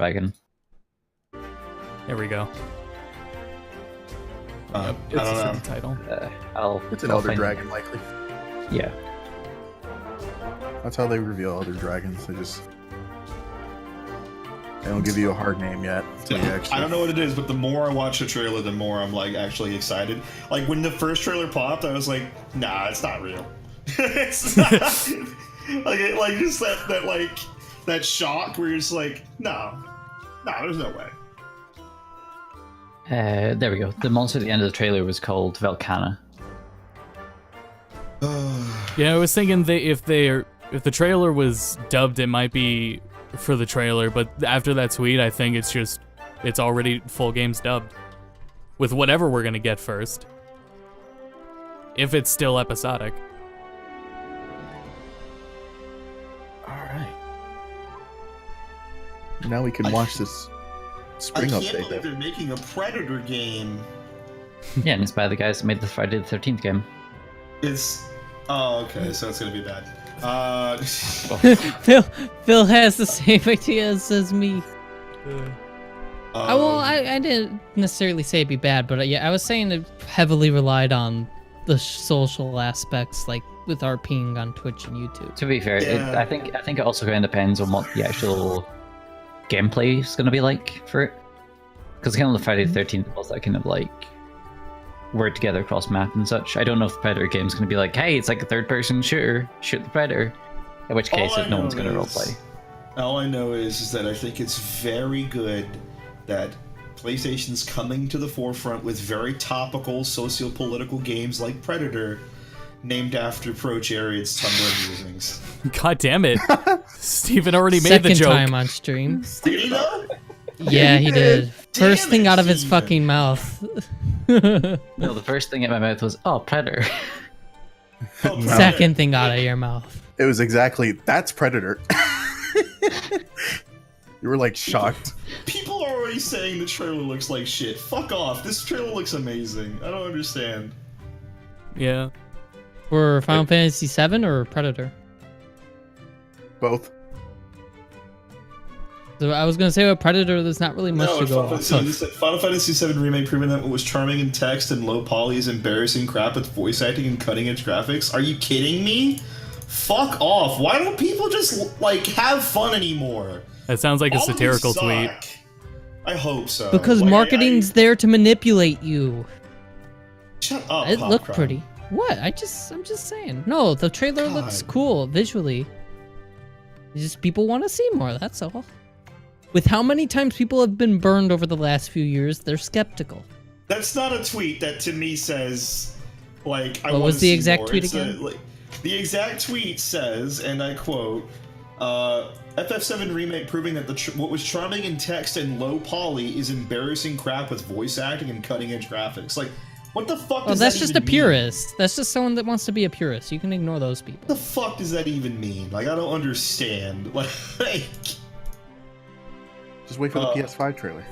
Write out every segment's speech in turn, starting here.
dragon. There we go. I It's don't a know. city title. It's an I'll elder find- dragon, likely. Yeah. That's how they reveal elder dragons. They don't give you a hard name yet. until you actually- I don't know what it is, but the more I watch the trailer, the more I'm like actually excited. Like when the first trailer popped, I was like, "Nah, it's not real." It's not. like just that shock where you're just like, "No, there's no way." There we go. The monster at the end of the trailer was called Velcana. Yeah, I was thinking if the trailer was dubbed, it might be for the trailer, but after that tweet, I think it's already full game's dubbed with whatever we're gonna get first. If it's still episodic. All right. Now we can watch this spring I can't update. believe they're making a Predator game. Yeah, and it's by the guys that made the Friday the 13th game. It's okay, so it's gonna be bad. Phil has the same ideas as me. Well, I didn't necessarily say it'd be bad, but yeah, I was saying it heavily relied on the social aspects, like with RPing on Twitch and YouTube. To be fair, Yeah. I think it also kind of depends on what the actual gameplay is going to be like for it. Because kind of the Friday the 13th was that kind of like work together across map and such. I don't know if the Predator game's going to be like, hey, it's like a third-person shooter, shoot the Predator. In which case, no one's going to roleplay. All I know is that I think it's very good that PlayStation's coming to the forefront with very topical socio-political games like Predator, named after Pro-Chariot's Tumblr musings. God damn it. Steven already made Second the joke. time on stream. Did he know? Yeah, he did. First Damn thing it, out of his Steven. fucking mouth. No, the first thing in my mouth was, oh, Predator. Oh, Second thing out of your mouth. It was exactly, that's Predator. You were like shocked. People are already saying the trailer looks like shit. Fuck off. This trailer looks amazing. I don't understand. Yeah. For Final Fantasy VII or Predator? Both. So I was gonna say with Predator, there's not really much No, to go Final off Fantasy, of. VII, Final Fantasy VII Remake proving that it was charming in text and low poly is embarrassing crap with voice acting and cutting edge graphics. Are you kidding me? Fuck off. Why don't people just, like, have fun anymore? That sounds like a All of you satirical suck. tweet. I hope so. Because Like, marketing's there to manipulate you. Shut up, It looked Popcron. pretty. What? I'm just saying. No, the trailer looks God. cool visually. Just people want to see more, that's all. With how many times people have been burned over the last few years, they're skeptical. That's not a tweet that to me says, like, I What wanna was the see exact more. tweet It's again? The exact tweet says, and I quote, FF7 Remake proving that what was charming in text and low poly is embarrassing crap with voice acting and cutting edge graphics. Like, what the fuck Oh, does that's that just even a mean? purist. That's just someone that wants to be a purist. You can ignore those people. What the fuck does that even mean? Like, I don't understand. Like, Just wait for the PS5 trailer.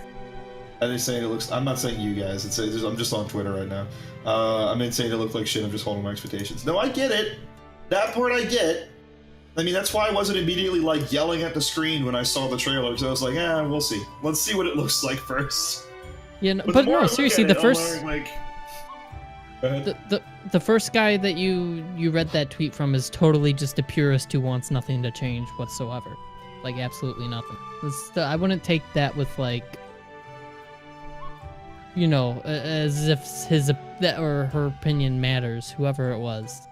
are they saying it looks? I'm not saying you guys. I'm just on Twitter right now. I'm saying it looked like shit. I'm just holding my expectations. No, I get it. That part I get. I mean, that's why I wasn't immediately like yelling at the screen when I saw the trailer, because I was like, we'll see. Let's see what it looks like first. Yeah, no, the but more I no, look seriously, at the it, first I'm like, go ahead. the first guy that you read that tweet from is totally just a purist who wants nothing to change whatsoever. Like absolutely nothing. I wouldn't take that with like, you know, as if his that or her opinion matters, whoever it was.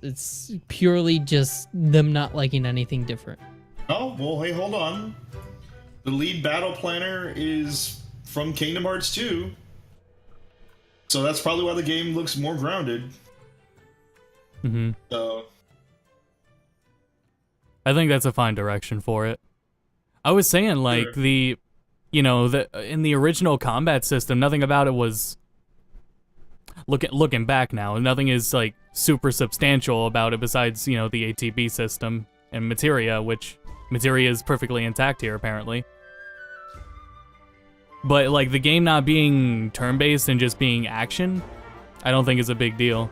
It's purely just them not liking anything different. Oh, well, hey, hold on. The lead battle planner is from Kingdom Hearts 2. So that's probably why the game looks more grounded. Hmm. So, I think that's a fine direction for it. I was saying, like, Sure. in the original combat system, nothing about it was... Looking back now, nothing is, like, super substantial about it besides, the ATB system and materia, which materia is perfectly intact here, apparently. But, like, the game not being turn-based and just being action, I don't think is a big deal.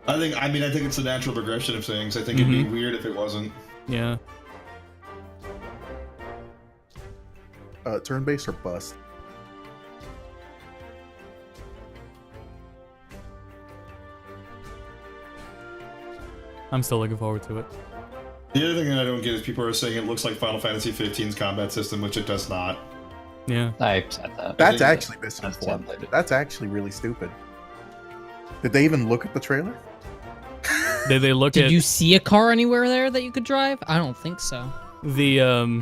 I think it's a natural progression of things. I think it'd be weird if it wasn't. Yeah. turn-based or bust. I'm still looking forward to it. The other thing that I don't get is people are saying it looks like Final Fantasy 15's combat system, which it does not. Yeah. I said that. That's think actually misinformed. templated. That's actually really stupid. Did they even look at the trailer? Did they look Did at you see a car anywhere there that you could drive? I don't think so. the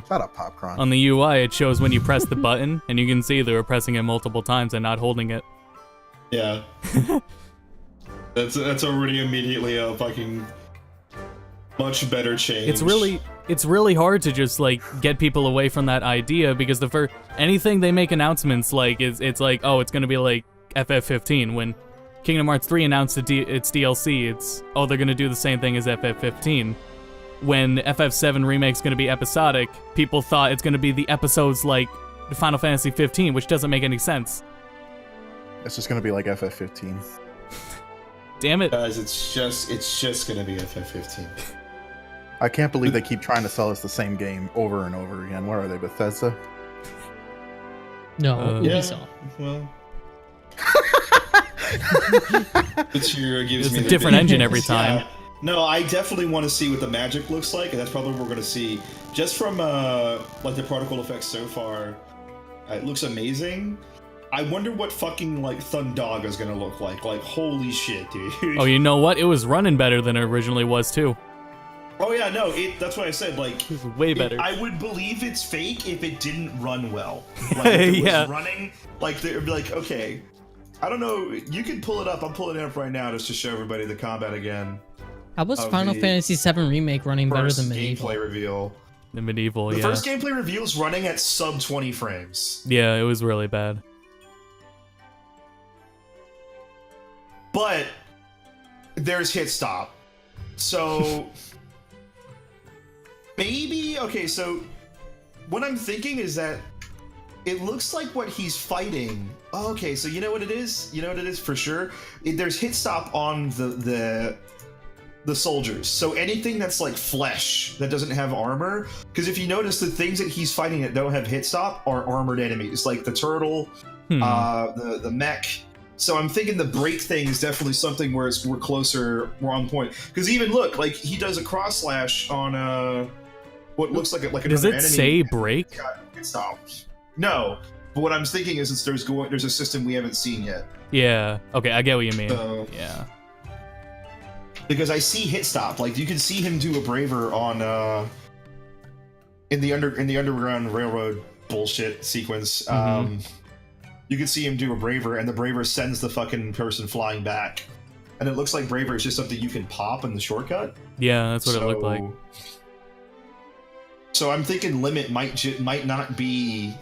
Shut up, Popcorn. on the UI? It shows when you press the button, and you can see they were pressing it multiple times and not holding it. Yeah. That's already immediately a fucking much better change. It's really hard to just like get people away from that idea because anything they make announcements like it's like, oh, it's gonna be like FF15. When Kingdom Hearts 3 announced its DLC, it's, oh, they're gonna do the same thing as FF15. When FF7 Remake's gonna be episodic, people thought it's gonna be the episodes like Final Fantasy 15, which doesn't make any sense. It's just gonna be like FF15. Damn it. Guys, it's just gonna be FF15. I can't believe they keep trying to sell us the same game over and over again. Where are they, Bethesda? No, Yeah. Ubisoft. Well. Material gives It's me a the different big- engine every time. Yeah. No, I definitely want to see what the magic looks like, and that's probably what we're going to see. Just from like the particle effects so far, it looks amazing. I wonder what fucking like Thundaga is going to look like. Like, holy shit, dude. Oh, you know what? It was running better than it originally was too. Oh yeah, no, that's what I said. Like, It was way better. I would believe it's fake if it didn't run well. Like, if it Yeah. was running, like, they'd be like, okay, I don't know. You can pull it up. I'm pulling it up right now just to show everybody the combat again. How was Of Final the Fantasy VII Remake running better First than Medieval? gameplay reveal. The Medieval, The yeah. first gameplay reveal is running at sub 20 frames. Yeah, it was really bad. But there's hit stop. So maybe, okay, so what I'm thinking is that it looks like what he's fighting. Oh, okay, so you know what it is? You know what it is for sure? There's hit stop on the soldiers. So anything that's like flesh that doesn't have armor, because if you notice the things that he's fighting that don't have hit stop are armored enemies, like the turtle, the mech. So I'm thinking the break thing is definitely something where we're closer, we're on point. Because even look, like he does a cross slash on what looks like another Does it enemy. say break? Hit stop. No, but what I'm thinking is since there's a system we haven't seen yet. Yeah. Okay, I get what you mean. So, Yeah. because I see hit stop. Like you can see him do a braver on in the Underground Railroad bullshit sequence. You can see him do a braver, and the braver sends the fucking person flying back. And it looks like braver is just something you can pop in the shortcut. Yeah, that's what it looked like. So I'm thinking limit might not be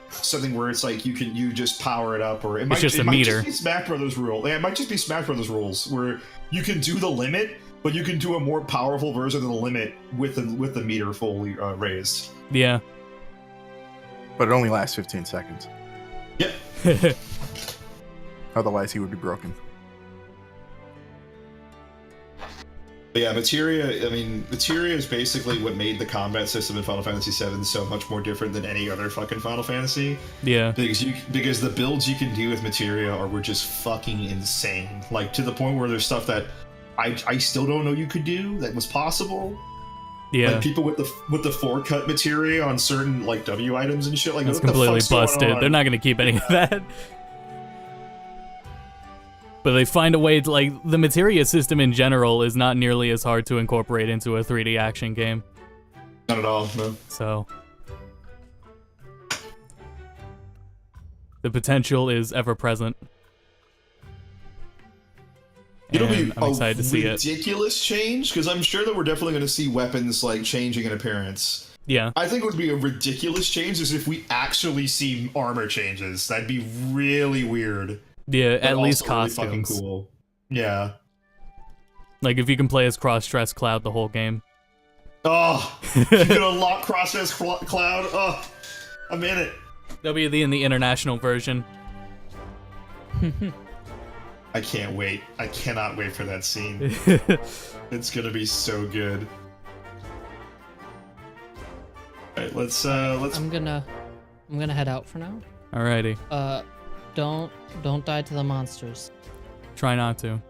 something where it's like you just power it up, or it might just a might meter. Just be Smash Brothers rule. Yeah, it might just be Smash Brothers rules where you can do the limit, but you can do a more powerful version of the limit with the meter fully raised. Yeah. But it only lasts 15 seconds. Yep. Otherwise, he would be broken. But yeah, materia. I mean, materia is basically what made the combat system in Final Fantasy VII so much more different than any other fucking Final Fantasy. Yeah. Because the builds you can do with materia were just fucking insane. Like to the point where there's stuff that I still don't know you could do that was possible. Yeah. Like people with the 4-cut materia on certain like W items and shit. Like That's what the completely fuck's going busted. on? They're not gonna keep any of that. But they find a way to, like, the materia system in general is not nearly as hard to incorporate into a 3D action game. Not at all. No. So the potential is ever present. It'll be And I'm excited to see it. ridiculous change because I'm sure that we're definitely going to see weapons like changing in appearance. Yeah. I think it would be a ridiculous change is if we actually see armor changes. That'd be really weird. Yeah, But at least also really fucking costumes. cool. Yeah. Like if you can play as cross-dress Cloud the whole game. Oh, you can unlock Crosshair's Cloud. Oh, I'm in it. That'll be in the international version. I can't wait. I cannot wait for that scene. It's gonna be so good. right, let's. I'm gonna head out for now. Alrighty. Don't die to the monsters. Try not to.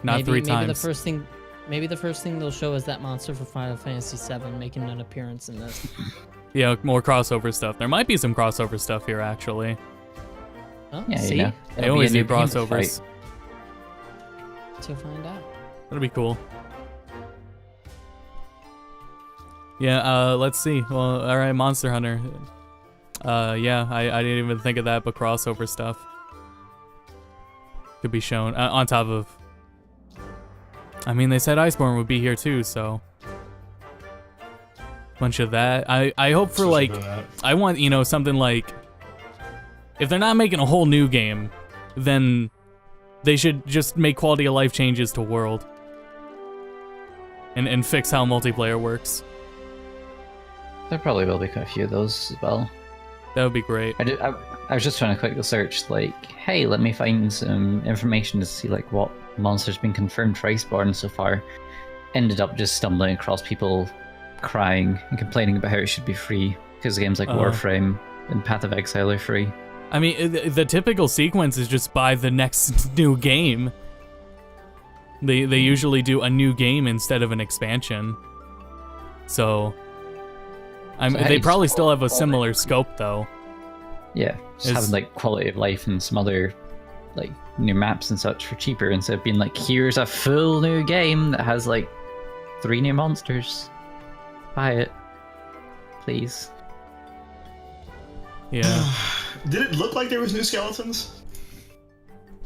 Not 3 times. Maybe the first thing they'll show is that monster for Final Fantasy VII making an appearance in this. Yeah, more crossover stuff. There might be some crossover stuff here, actually. Oh, Yeah, see? you know, They that'll be always a new do game to crossovers. fight. To find out. That'll be cool. Yeah, let's see. Well, alright, Monster Hunter. Yeah, I didn't even think of that, but crossover stuff could be shown. On top of... I mean, they said Iceborne would be here too, so... Bunch of that. I hope for, like... I want, you know, something like... If they're not making a whole new game, then they should just make quality of life changes to world. And fix how multiplayer works. There probably will be quite a few of those as well. That would be great. I was just trying to quickly search, like, hey, let me find some information to see, like, what monster's been confirmed for Iceborne so far. Ended up just stumbling across people crying and complaining about how it should be free, because games like Warframe and Path of Exile are free. I mean, the typical sequence is just buy the next new game. They usually do a new game instead of an expansion. So... they probably still have a similar scope, though. Yeah, just having like quality of life and some other like new maps and such for cheaper instead of being like, here's a full new game that has like 3 new monsters. Buy it, please. Yeah. Did it look like there was new skeletons?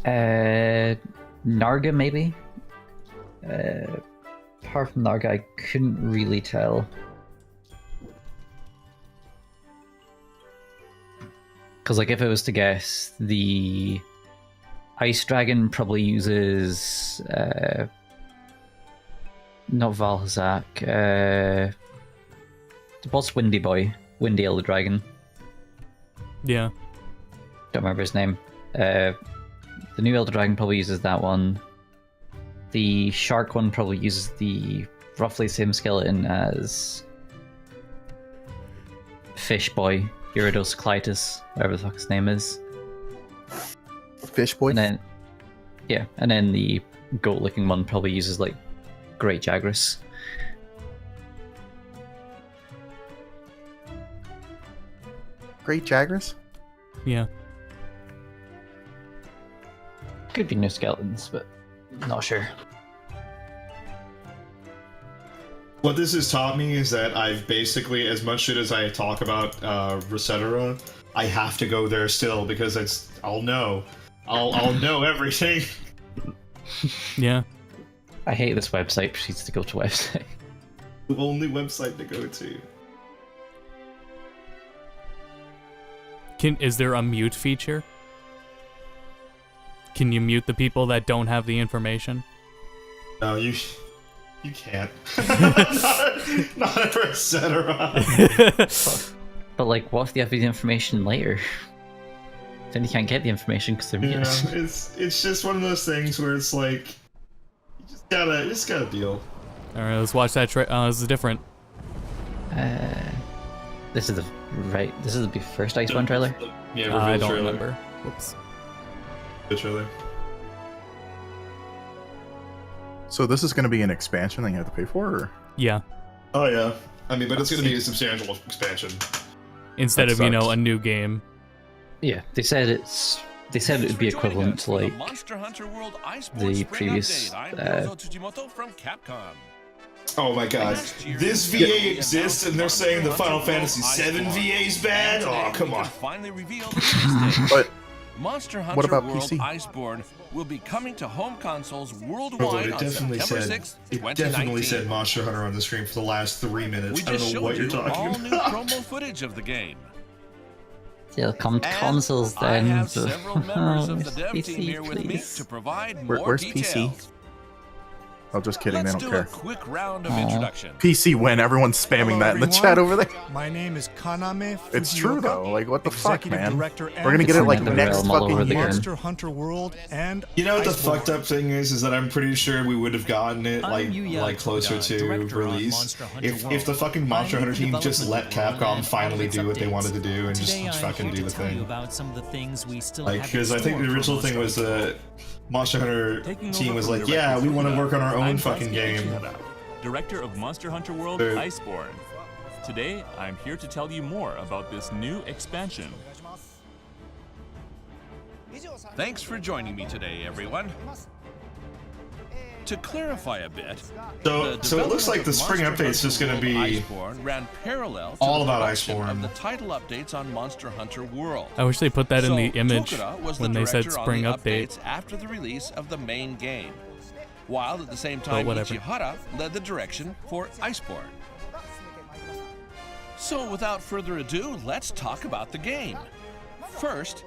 Narga maybe. Apart from Narga, I couldn't really tell. Because, like, if I was to guess, the Ice Dragon probably uses, not Valhazak, what's Windy Boy? Windy Elder Dragon. Yeah. Don't remember his name. The new Elder Dragon probably uses that one. The Shark one probably uses the roughly same skeleton as Fish Boy. Gyarados Clytus, whatever the fuck his name is. Fish boy. And then the goat-looking one probably uses like Great Jagras. Great Jagras? Yeah. Could be new skeletons, but not sure. What this has taught me is that I've basically, as much shit as I talk about Resetera, I have to go there still because I'll know everything. Yeah. I hate this website. Proceeds to go to website. The only website to go to. Is there a mute feature? Can you mute the people that don't have the information? No, you can't. not at Resetera. But like, what if they have the information later? Then you can't get the information because they're Yeah, muted. it's just one of those things where it's like you just gotta deal. All right, let's watch that. This is different. This is the first Iceborne trailer. Yeah, I reveal don't trailer. remember. Whoops. The trailer. So this is going to be an expansion that you have to pay for? Or? Yeah. Oh yeah. I mean, but it's gonna be a substantial expansion. Instead That of, sucks. a new game. Yeah, they said it would be equivalent to like the previous. from Capcom. Oh my god. This VA exists and they're saying the Final Fantasy VII VA is bad? Oh, come on. Finally revealed the release date. But Monster Hunter what about World PC? Iceborne will be coming to home consoles Although worldwide it on definitely September said 6th, it 2019. definitely said Monster Hunter on the screen for the last 3 minutes. We I don't just know showed what you're you talking all new about. promo footage of the game. They'll come to And consoles I then. have so- several members of the Oh, dev PC, team here with me please. to provide Where- more where's details. PC? Oh, just kidding. Let's They do don't a care. quick round of Aw. introduction. PC win. Everyone's spamming Hello, that in the everyone. chat over there. My name is Kaname It's true Fujioka, though. Like, what the fuck, Executive man? Director We're gonna get it and like It's next realm all over fucking the year. game. Monster Hunter World and You know what the Iceborne. fucked up thing is that I'm pretty sure we would have gotten it like closer to release if the fucking Monster Hunter team just let Capcom finally do what they wanted to do and just fucking do the thing. Like, because I think the original thing was the Monster Hunter team was like, yeah, we want to work on our own fucking game. Director of Monster Hunter World, Dude. Iceborne. Today, I'm here to tell you more about this new expansion. Thanks for joining me today, everyone. To clarify a bit, So it looks like the spring update's just gonna be Iceborne ran parallel to all the about production Iceborne. of the title updates on Monster Hunter World. I wish they put that in the So, image Tokura was the when they said director on spring the update. updates after the release of the main game, while at the same time whatever. Ichihara led the direction for Iceborne. So without further ado, let's talk about the game. First,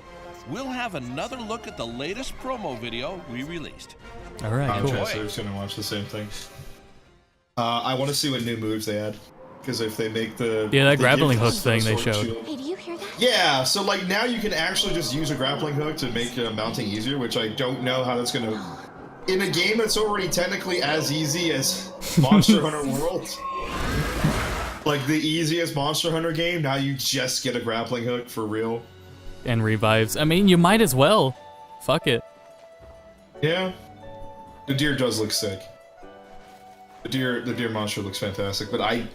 we'll have another look at the latest promo video we released. All right, I'm cool. just gonna watch the same thing. I want to see what new moves they add, because if they make the Yeah, that they grappling give hook us thing a they sword showed. shield. Hey, do you hear that? Yeah, so like now you can actually just use a grappling hook to make mounting easier, which I don't know how that's gonna. In a game that's already technically as easy as Monster Hunter World, like the easiest Monster Hunter game, now you just get a grappling hook for real. And revives. I mean, you might as well. Fuck it. Yeah, the deer does look sick. The deer monster looks fantastic, but I'm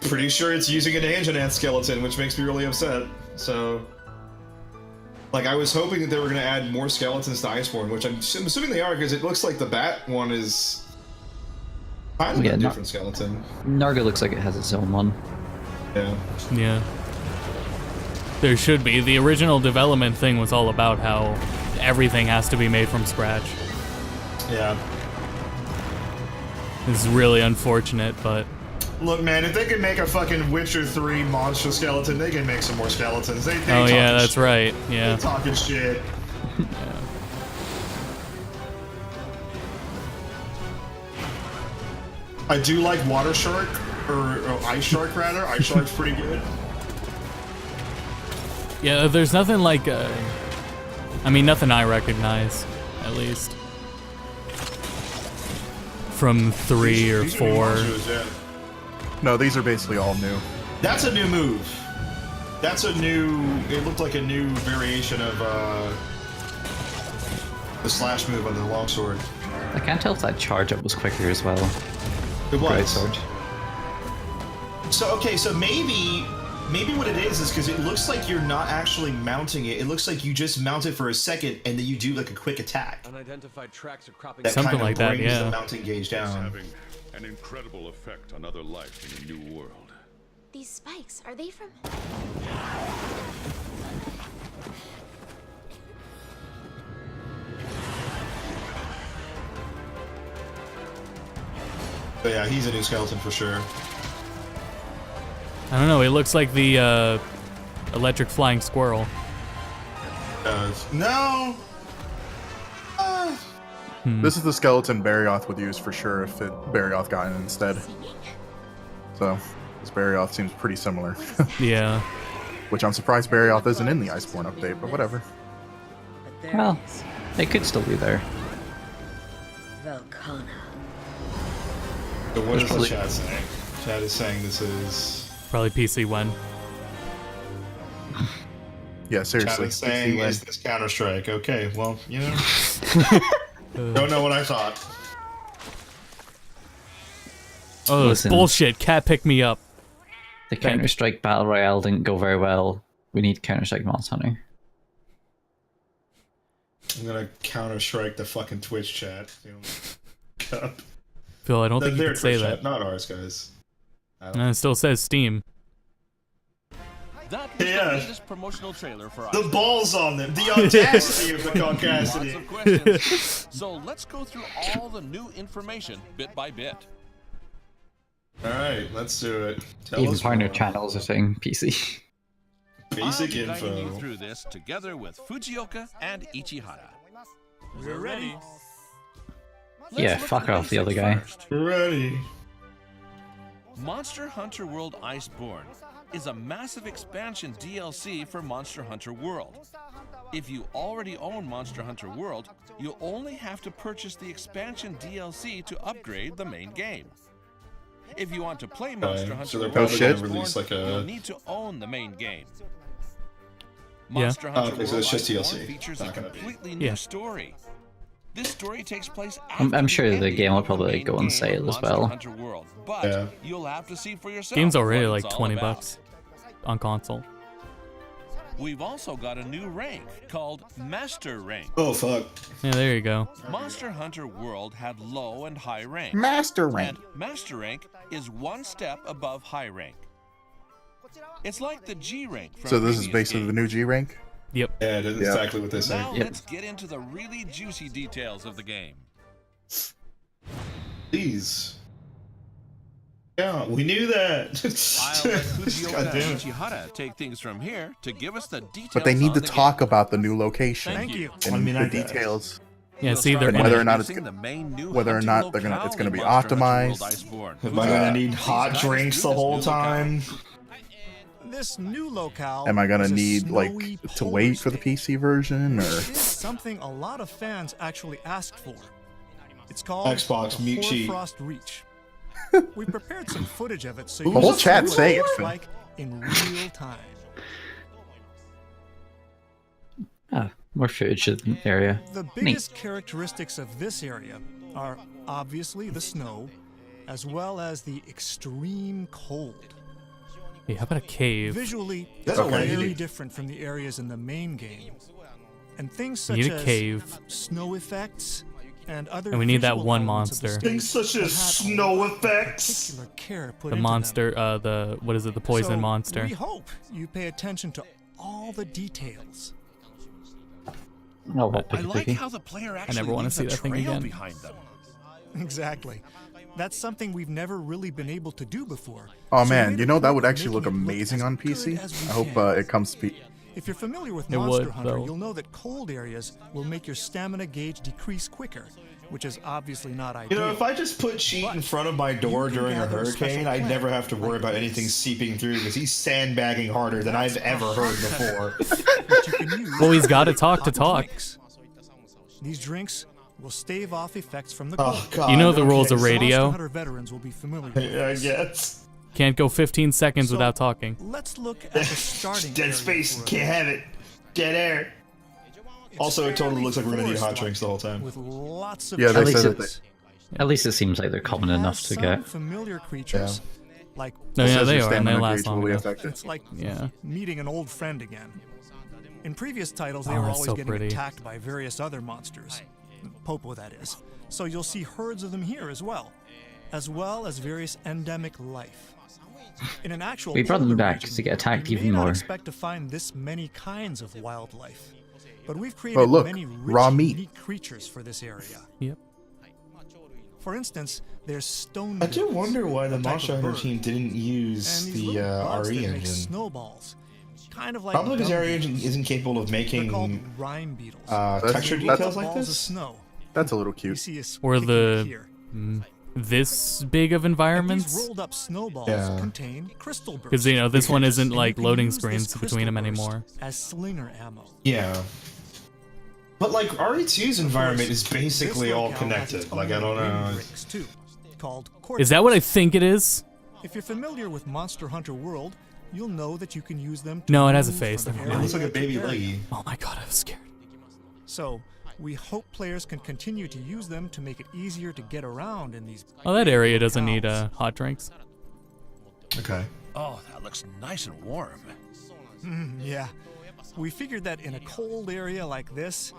pretty sure it's using an Anjanant skeleton, which makes me really upset. So, like, I was hoping that they were going to add more skeletons to Iceborne, which I'm assuming they are, because it looks like the bat one is kind of Yeah, a not- different skeleton. Narga looks like it has its own one. Yeah. Yeah. There should be. The original development thing was all about how everything has to be made from scratch. Yeah. It's really unfortunate, but Look, man, if they can make a fucking Witcher 3 monster skeleton, they can make some more skeletons. They oh yeah, talking that's shit. right. Yeah. They talking shit. I do like Water Shark, or Ice Shark rather. Ice Shark's pretty good. Yeah, there's nothing like I mean, nothing I recognize, at least. From 3 or These are new 4. monsters, yeah. No, these are basically all new. That's a new move. That's a new. It looked like a new variation of the slash move on the longsword. I can't tell if that charge up was quicker as well. It Great was. sword. So okay, so maybe what it is because it looks like you're not actually mounting it. It looks like you just mount it for a second and then you do like a quick attack. Unidentified tracks are cropping. That Something kind of like that, brings yeah. the mounting gauge down. Having an incredible effect on other life in a new world. These spikes, are they from? But yeah, he's a new skeleton for sure. I don't know, it looks like the electric flying squirrel. No. This is the skeleton Barioth would use for sure if Barioth got in instead. So, this Barioth seems pretty similar. Yeah. Which I'm surprised Barioth isn't in the Iceborne update, but whatever. Well, it could still be there. Velcana. So what is the probably- chat saying? Chat is saying this is. Probably PC when. Yeah, Chat seriously. is saying is this Counter Strike? Okay, well, you know. Don't know what I thought. Oh, it's Listen. bullshit. Cat pick me up. The Counter-Strike Battle Royale didn't go very well. We need Counter-Strike Monster Hunter. I'm gonna Counter Strike the fucking Twitch chat. Phil, I don't think you Their can say Twitch that. chat, not ours, guys. I don't- No, it still says Steam. That was Yeah. the latest promotional trailer for The Iceborne. balls on them, the audacity of the Lots caucasity. of questions. So let's go through all the new information bit by bit. All right, let's do it. Tell Even us partner more. channels are saying PC. Basic I'll be guiding you info. through this together with Fujioka and Ichihara. We're ready. Yeah, look fuck at the off the other guy. basics first. Ready. Monster Hunter World Iceborne is a massive expansion DLC for Monster Hunter World. If you already own Monster Hunter World, you'll only have to purchase the expansion DLC to upgrade the main game. If you want to play Monster Hunter so they're World probably shit. gonna release like you'll a. need to own the main game. Yeah. Monster Hunter okay, so World it's just Iceborne DLC. features a Not gonna be. completely new Yeah. story. This story takes place I'm after sure the ending game will of the probably main go on game sale of as Monster well. Hunter World, but Yeah. you'll have to see for yourself. Game's already what like it's all 20 about. bucks on console. We've also got a new rank called Master Rank. Oh fuck. Yeah, there you go. Monster Hunter World had low and high rank. Master rank. And Master Rank is one step above high rank. It's like the G rank from So this is previous basically the games. new G rank. Yep. Yeah, that's Yeah. exactly what they say. Now Yep. let's get into the really juicy details of the game. Please. Yeah, we knew that. I'll let Fujioka God damn and it. Ichihara take things from here to give us the details. But they need on to the talk game. about the new location Thank you. and I mean, the I guess. details. Yeah, We'll see, start they're by in whether it. or not it's introducing the main new whether or hunting not they're gonna- locale it's gonna in be Monster Hunter World optimized. Iceborne. Am I gonna need hot These guys drinks do the this whole new locale. time? This new locale. Am I gonna is a need like snowy to polar wait for the state. PC version or? It's something a lot of fans actually asked for. It's called Xbox the mute cheat. Hoarfrost Reach. We prepared some footage of it so The you whole can see chat's what saying it it, looks Finn. like in real time. Ah, more footage of the area. The biggest characteristics of this area are obviously the snow, as well as the extreme cold. Hey, how about a cave? Visually, That's it's okay. very different from the areas in the main game. And things We such need a as cave. snow effects and other And we need that visual one elements of the monster. state Things such have as had a snow lot of effects. particular care put The into monster, them. the what is it? The poison So, monster. We hope you pay attention to all the details. Oh, what I picky like picky. how the player actually never wanna leaves see a that thing trail again. behind them. Exactly. That's something we've never really been able to do before. Oh So we man, made you a know that point would of actually look making it amazing as on good PC. as we I hope can. it comes to. If you're familiar with It Monster would, Hunter, though. you'll know that cold areas will make your stamina gauge decrease quicker, which is obviously not ideal. You know, if I just put Sheet in front of my door you can during a gather a special hurricane, I'd plant never have to worry like about anything this. seeping through because he's sandbagging harder than I've ever heard before. Which you can use Well, he's got to talk to hot talk. drinks. These drinks will stave off effects from the Oh cold. god. You know the rules okay, of so- radio. Monster Hunter veterans will be familiar with Yeah, I this. guess. Can't go 15 seconds So, without talking. Let's look at the starting area Dead space, for a can't bit. have it. Dead air. It's Also, it totally fairly looks like we're gonna need hot forest-like, drinks the whole time. With lots of Yeah, they trees. said that At least it seems like they're common It enough has to some get. familiar creatures, like No, yeah, says they your are, and they stamina last gauge will long be enough. affected. it's like Yeah. meeting an old friend again. In previous titles, they Oh, were that's always so getting pretty. attacked by various other monsters. Popo, that is. So you'll see herds of them here as well as various endemic life. In an actual We brought them polar back region, to get attacked you may even not more. expect to find this many kinds of wildlife, but we've created Oh, look, many rich, raw meat. unique creatures for this area. Yep. For instance, there's stone. I do beetles, wonder why the a type Monster of Hunter bird, team didn't use and these the little bugs RE that make engine. snowballs, kind of like Probably because the dung RE engine beetles. isn't capable of They're called making rime beetles. texture They look details like like balls of this. snow. That's a little You cute. see a Or picture the here. this big of And environments. these rolled up snowballs Yeah. contain crystal bursts. Because you know this one isn't And like you can loading use this screens crystal between them burst anymore. as slinger ammo. Yeah. But like RE2's environment is basically This all locale has its connected. Like I own don't know. windbreaks, too, called Is that what I think it is? If you're familiar with Monster Hunter World, you'll know that you can use them to No, it has a move face, from never It mind. looks like a area to baby area. leggy. Oh my god, I was scared. So, we hope players can continue to use them to make it easier to get around in these. Oh, that area doesn't need locales. hot drinks. Okay. Oh, that looks nice and warm. Yeah. We figured that in a cold area like this,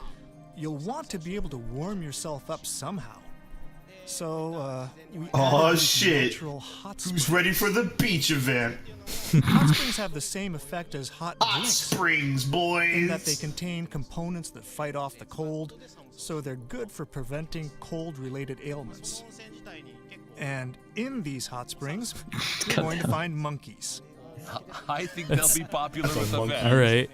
you'll want to be able to warm yourself up somehow. So, we Oh, added these shit. natural hot Who's springs. ready for the beach event? Hot springs have the same effect as hot Hot drinks, springs, boys. in that they contain components that fight off the cold, so they're good for preventing cold-related ailments. And in these hot springs, you're going to find monkeys. I think they'll be popular with the fans. All right.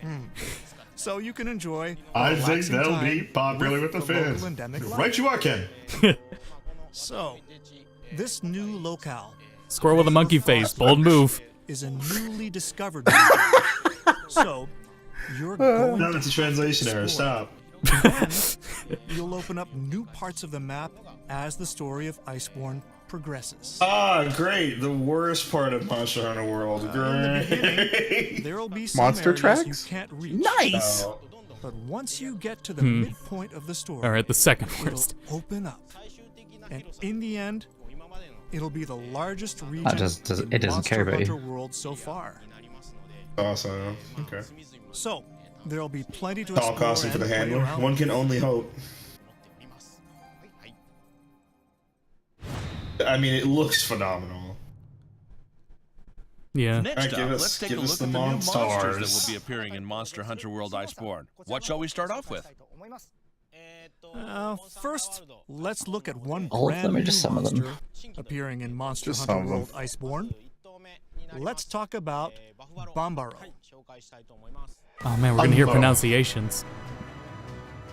So you can enjoy. a I think relaxing they'll time be popular with the local fans. endemic life. Right, you are, Ken. So, this new locale Squirrel with a monkey face. Bold move. is a newly discovered region. So, you're going No, to it's a translation error. explore. Stop. Then, you'll open up new parts of the map as the story of Iceborne progresses. Ah, great. The worst part of Monster Hunter World. In the beginning, Great. there'll be some Monster areas tracks? you can't reach. Nice. Oh. But once you get to the midpoint of the story, All right, the second it'll worst. open up. And in the end, it'll be the largest region It in doesn't Monster care about you. Hunter World so far. Awesome. Okay. So, there'll be plenty to It's all explore costing for the and play handler. around One with. can only hope. I mean, it looks phenomenal. Yeah. Next Alright, up, give us- let's take give a us look the at the new monsters that monsters. will be appearing in Monster Hunter World Iceborne. What shall we start off with? First, let's look at one All of brand them or new just some of them? monster appearing in Monster Just Hunter some of World Iceborne. Let's talk about Bambaro. Oh man, we're gonna hear Bambaro. pronunciations.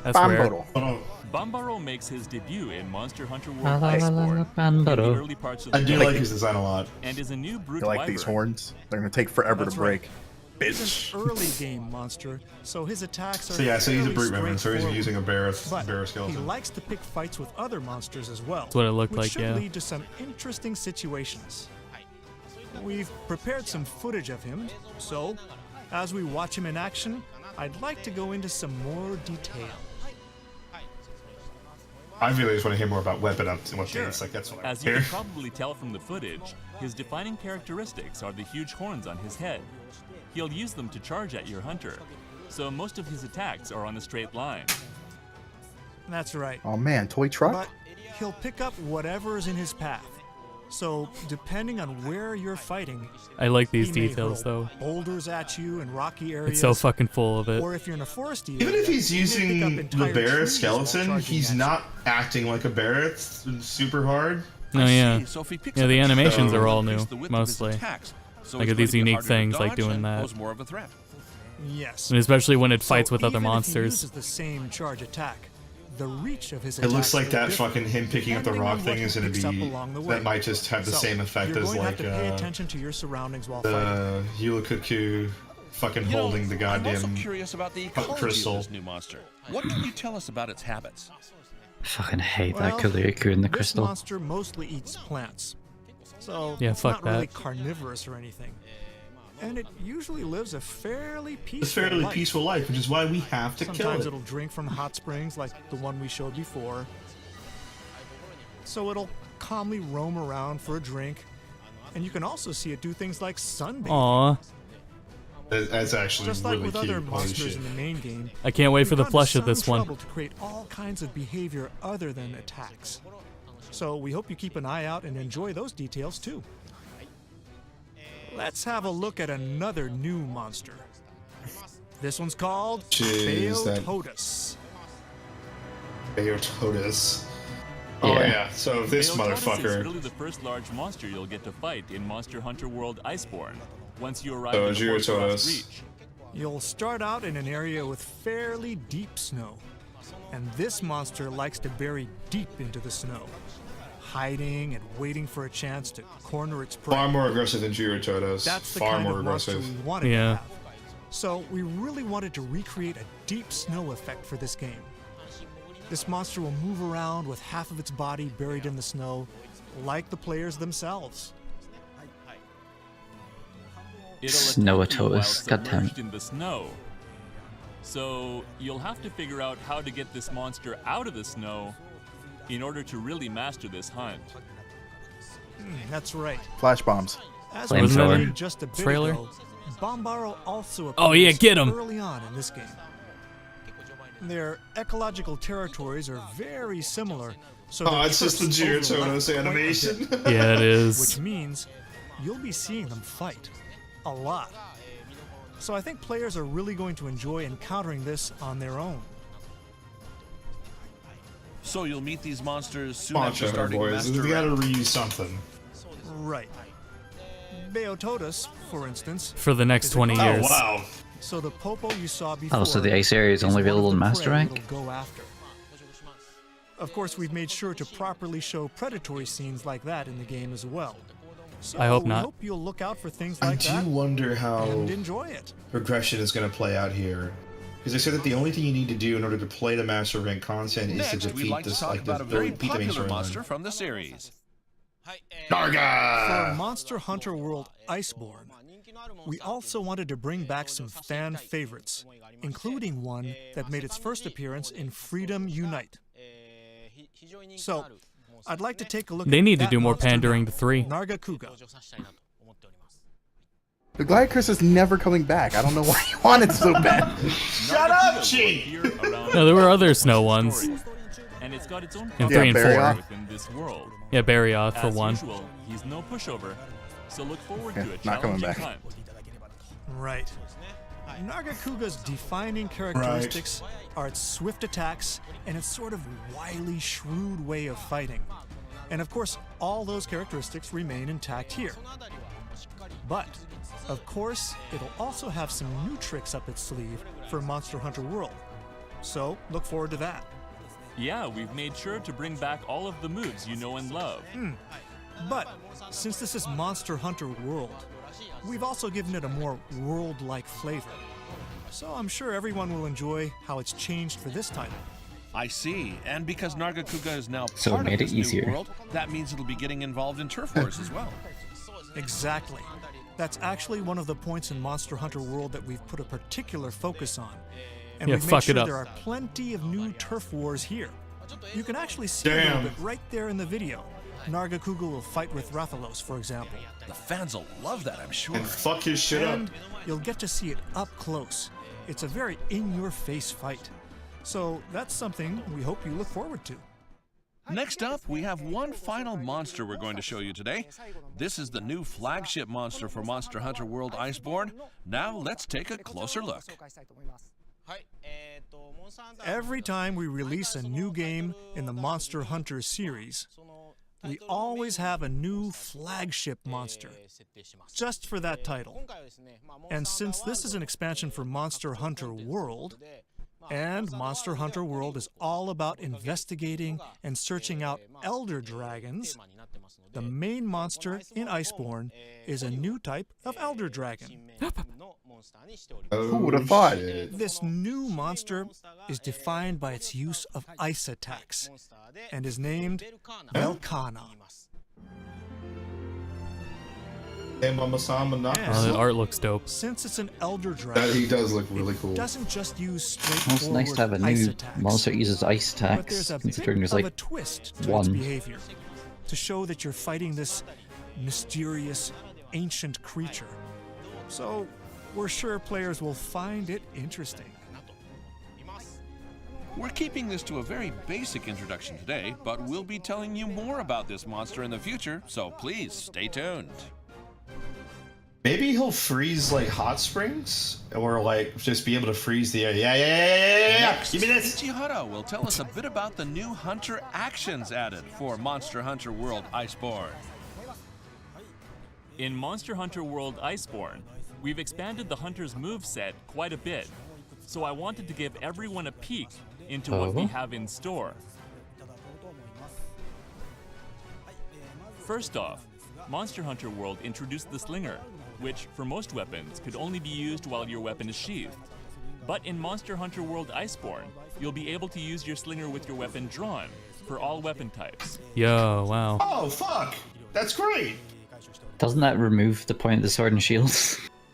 That's weird. Bambaro. Oh, Bambaro makes his debut in Monster Hunter World La, la, la, la, Iceborne in the Bambaro. early parts of I the do game, like his design a lot. and is a new brute You like these wyvern. horns? They're gonna take forever That's to right. break. He's an early game monster, so his attacks are So yeah, so he's a fairly brute member, so he's straightforward. using a bear But he skeleton. likes to pick fights with other monsters as well. That's what it looked which like, should yeah. lead to some interesting situations. We've prepared some footage of him, so as we watch him in action, I'd like to go into some more detail. I really just want to hear more about weapon up and what Sure. it's like. That's what I As you hear. can probably tell from the footage, his defining characteristics are the huge horns on his head. He'll use them to charge at your hunter, so most of his attacks are on a straight line. That's right. Oh man, toy truck? But he'll pick up whatever's in his path. So, depending on where you're fighting, I like these he may details hurl though. boulders at you in rocky areas. It's so fucking full of it. Or if you're in a foresty Even area, if he's he may pick using up the entire bear trees while skeleton, charging he's at you. not acting like a bear. It's super hard. Oh yeah. So if he picks Yeah, up the a tree, animations it'll are all increase new, the width of his mostly. attacks, so Like it's these going to be unique harder to things like dodge doing and that. pose more of a threat. Yes. And especially when it So fights with other even if he monsters. uses the same charge attack, the reach of his It looks attacks like will that differ fucking him picking up the depending rock on thing what is he going to picks up be along the way. that might just have the So, same effect you're as going to like have to pay attention to your surroundings while fighting. the Yulakuku fucking You know, holding the I'm also goddamn curious about the fucking ecology crystal. of this new monster. What can you tell us about its habits? Fucking hate Well, that Kuliaku in the this crystal. monster mostly eats plants, so Yeah, it's fuck not really that. carnivorous or anything. And it usually lives a fairly peaceful It's fairly life. peaceful life, which is why we have to kill Sometimes it. it'll drink from hot springs like the one we showed before. So it'll calmly roam around for a drink. And you can also see it do things like sunbathing. Aw. That's actually Just like really with cute. other Holy monsters shit. in the main game. I can't wait for the we've gone to flush of this some one. trouble to create all kinds of behavior other than attacks. So we hope you keep an eye out and enjoy those details too. Let's have a look at another new monster. This one's called Jeez, that- Beotodus. Beotodus. Oh Yeah. yeah, so this Beotodus is motherfucker. really the first large monster you'll get to fight in Monster Hunter World Iceborne, once you arrive Oh, in the Hoarfrost Beotodus. Reach. You'll start out in an area with fairly deep snow. And this monster likes to bury deep into the snow, hiding and waiting for a chance to corner its prey. Far more aggressive than Gyrotodos. That's the Far kind more of monster aggressive. we wanted Yeah. to have. So we really wanted to recreate a deep snow effect for this game. This monster will move around with half of its body buried in the snow, like the players themselves. It'll attack you while Snow-a-totus, goddamn. submerged in the snow. So you'll have to figure out how to get this monster out of the snow in order to really master this hunt. That's right. Flash bombs. As Flamethrower. we mentioned just a bit Trailer? ago, Bambaro also Oh, yeah, appears get 'em. early on in this game. Their ecological territories are very similar. So Oh, their it's just the trips overlap Gyrotodos quite a animation. bit, Yeah, it is. which means you'll be seeing them fight a lot. So I think players are really going to enjoy encountering this on their own. So you'll meet these monsters soon Monster after Hunter starting boys. Master We gotta Rank. reuse something. Right. Beotodus, for instance. For the next is a 20 god. years. Oh wow. So the Popo you saw before. Oh, so the ice area is only one of available the in Master prey Rank? it'll go after. Of course, we've made sure to properly show predatory scenes like that in the game as well. So I hope not. We hope you'll look out for things I like do that wonder how and enjoy it. progression is going to play out here. Because they said that the only thing you need to do in order to play the Master Rank content is to Next, we'd defeat like to this, talk like, about a the very beat the main popular storyline. monster from the series. For Narga! Monster Hunter World Iceborne, we also wanted to bring back some fan favorites, including one that made its first appearance in Freedom Unite. So, I'd like to take a look They at need to that do more monster pandering now, to 3. Narga Kuga. The Gladiator's is never coming back. I don't know why you want it so bad. Shut up, Chi! No, there were other snow ones. And it's got its own In Yeah, 3 and 4. Barrioth. within this world. Yeah, Barrioth for As 1. usual, he's no pushover, so look forward Yeah, to a not coming challenging back. hunt. Right. Narga Kuga's defining characteristics are its swift attacks and its sort of wily, shrewd way of fighting. And of course, all those characteristics remain intact here. But, of course, it'll also have some new tricks up its sleeve for Monster Hunter World. So, look forward to that. Yeah, we've made sure to bring back all of the moves you know and love. But, since this is Monster Hunter World, we've also given it a more world-like flavor. So I'm sure everyone will enjoy how it's changed for this title. I see. And because Nargacuga is now So part it made of it this easier. new world, that means it'll be getting involved in turf wars as well. Exactly. That's actually one of the points in Monster Hunter World that we've put a particular focus on. And Yeah, we've made fuck it sure up. there are plenty of new turf wars here. You can actually see a little Damn. bit right there in the video. Nargacuga will fight with Rathalos, for example. The fans will love that, I'm sure. And fuck his shit And up. you'll get to see it up close. It's a very in-your-face fight. So that's something we hope you look forward to. Next up, we have one final monster we're going to show you today. This is the new flagship monster for Monster Hunter World Iceborne. Now let's take a closer look. Every time we release a new game in the Monster Hunter series, we always have a new flagship monster, just for that title. And since this is an expansion for Monster Hunter World, and Monster Hunter World is all about investigating and searching out elder dragons, the main monster in Iceborne is a new type of elder dragon. Who would have thought? This new monster is defined by its use of ice attacks and is named Velkhana. Hey, Mama Sama, not Oh, the art looks dope. Since it's an elder that dragon, he does look really it cool. doesn't just use Well, it's straightforward nice to have a ice new attacks, monster that uses ice but attacks, there's a considering bit there's of a like twist to its one. behavior to show that you're fighting this mysterious, ancient creature. So we're sure players will find it interesting. We're keeping this to a very basic introduction today, but we'll be telling you more about this monster in the future, so please stay tuned. Maybe he'll freeze like hot springs, or like just be able to freeze the air. Yeah. Give me this. Ichihara will tell us a bit about the new hunter actions added for Monster Hunter World Iceborne. In Monster Hunter World Iceborne, we've expanded the hunter's moveset quite a bit, so I wanted to give everyone a peek into what we have in store. First off, Monster Hunter World introduced the Slinger, which, for most weapons, could only be used while your weapon is sheathed. But in Monster Hunter World Iceborne, you'll be able to use your Slinger with your weapon drawn, for all weapon types. Yo, wow. Oh fuck! That's great. Doesn't that remove the point of the sword and shield?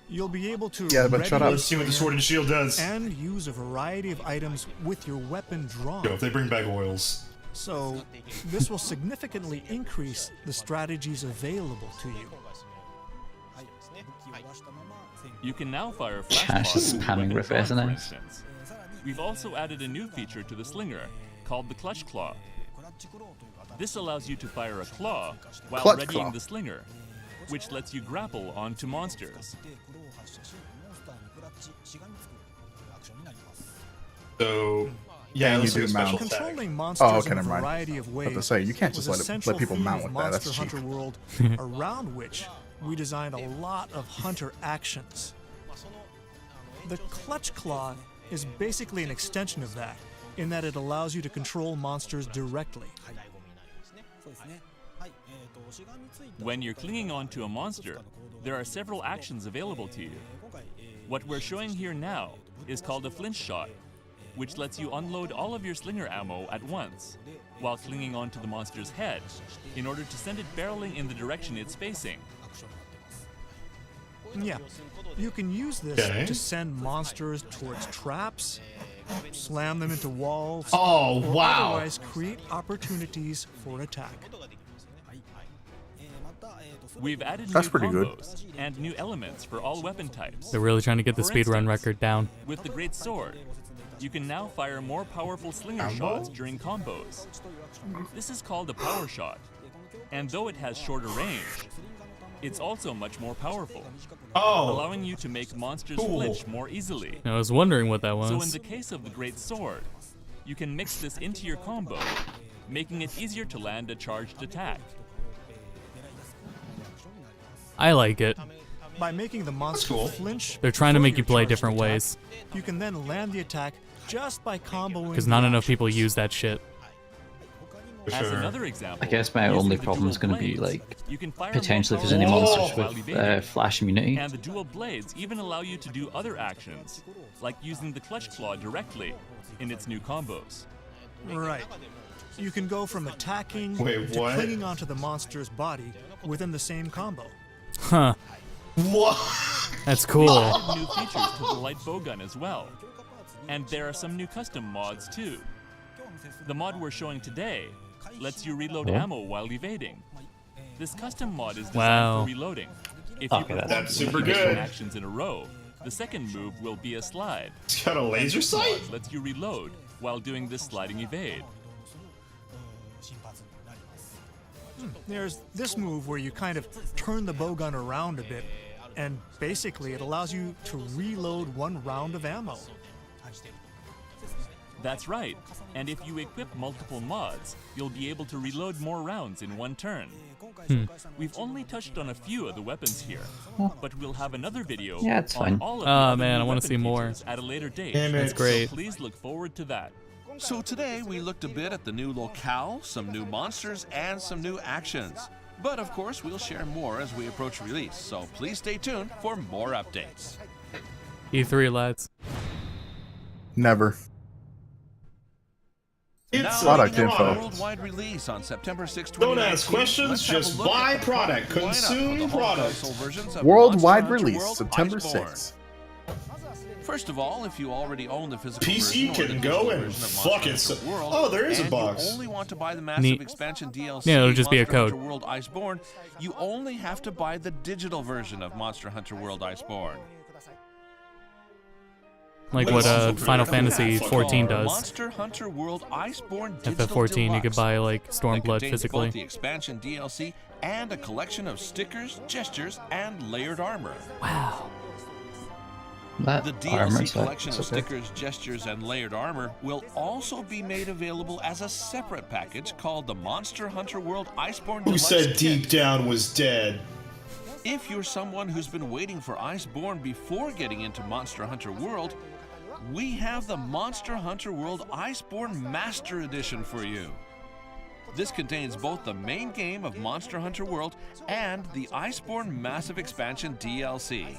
You'll be able to Yeah, but shut ready up. Let's see what the sword and shield does. and use a variety of items with your weapon drawn. Yo, if they bring back oils. So this will significantly increase the strategies available to you. You can now fire flash Cash bombs is with spamming weapon with drawn, for resonance. instance. We've also added a new feature to the Slinger, called the Clutch Claw. This allows you to fire a claw while Clutch readying claw. the Slinger, which lets you grapple onto monsters. So yeah, And it looks you like a do special mount. attack. Controlling monsters Oh, okay, in a never mind. variety of I ways was to say, you can't was just a let central people theme mount of with that. That's Monster cheap. Hunter World, around which we designed a lot of hunter actions. The Clutch Claw is basically an extension of that, in that it allows you to control monsters directly. When you're clinging on to a monster, there are several actions available to you. What we're showing here now is called a flinch shot, which lets you unload all of your slinger ammo at once, while clinging onto the monster's head, in order to send it barreling in the direction it's facing. Yeah, you can use this to send monsters towards traps, slam them into walls, Oh, or wow. otherwise create opportunities for attack. We've added That's new pretty good. combos and new elements for all weapon types. They're really trying to get the For speedrun instance, record down. With the Great Sword, you can now fire more powerful slinger shots during combos. This is called a power shot, and though it has shorter range, it's also much more powerful, allowing you to make monsters flinch more easily. I was wondering what that was. So in the case of the Great Sword, you can mix this into your combo, making it easier to land a charged attack. I like it. By making the monster flinch, They're trying to before make you your play charged different attack, ways. You can then land the attack just by comboing. Because the not enough action. people use that shit. As another example, I guess my using only the problem is dual going to be blades, like you can fire potentially if more there's any powerful monsters while with evading. flash immunity. And the dual blades even allow you to do other actions, like using the clutch claw directly in its new combos. Right. You can go from attacking Wait, to what? clinging onto the monster's body within the same combo. Huh. What? That's cool. Added new features to the light bowgun as well. And there are some new custom mods too. The mod we're showing today lets you reload ammo while evading. This custom mod is designed Wow. for reloading. If Okay, you perform that's super three good. actions in a row, the second move will be a slide. It's got a laser sight? Mod lets you reload while doing this sliding evade. There's this move where you kind of turn the bowgun around a bit, and basically it allows you to reload one round of ammo. That's right, and if you equip multiple mods, you'll be able to reload more rounds in one turn. We've only touched on a few of the weapons here, but we'll have another video Yeah, it's on fine. all of the Oh, other man, new I wanna weapon see more. features at a later date. Damn it. That's great. So please look forward to that. So today we looked a bit at the new locale, some new monsters, and some new actions. But of course, we'll share more as we approach release, so please stay tuned for more updates. E3 lads. Never. It's Now, a Product leading up to info. worldwide release on September 6, Don't 2019. ask questions, Let's have a just look at buy the product. lineup of Consume the whole product. console versions of Worldwide Monster Hunter release, World September Iceborne. 6th. First of all, if you already own the physical PC version or the can digital go and version of fuck Monster it. Hunter World, Oh, there is a and box. You only want to buy the massive Neat. expansion DLC. Yeah, it'll just be a Monster Hunter code. World Iceborne. You only have to buy the digital version of Monster Hunter World Iceborne. Like What what else? Final Fantasy Fuck 14 off. does. Monster Hunter World Iceborne Digital FF14, you could Deluxe. buy like That Stormblood contains physically. both the expansion DLC and a collection of stickers, gestures, and layered armor. That The armor DLC set collection is of okay. stickers, gestures, and layered armor will also be made available as a separate package called the Monster Hunter World Iceborne Who Deluxe said Kit. deep down was dead? If you're someone who's been waiting for Iceborne before getting into Monster Hunter World, we have the Monster Hunter World Iceborne Master Edition for you. This contains both the main game of Monster Hunter World and the Iceborne Massive Expansion DLC.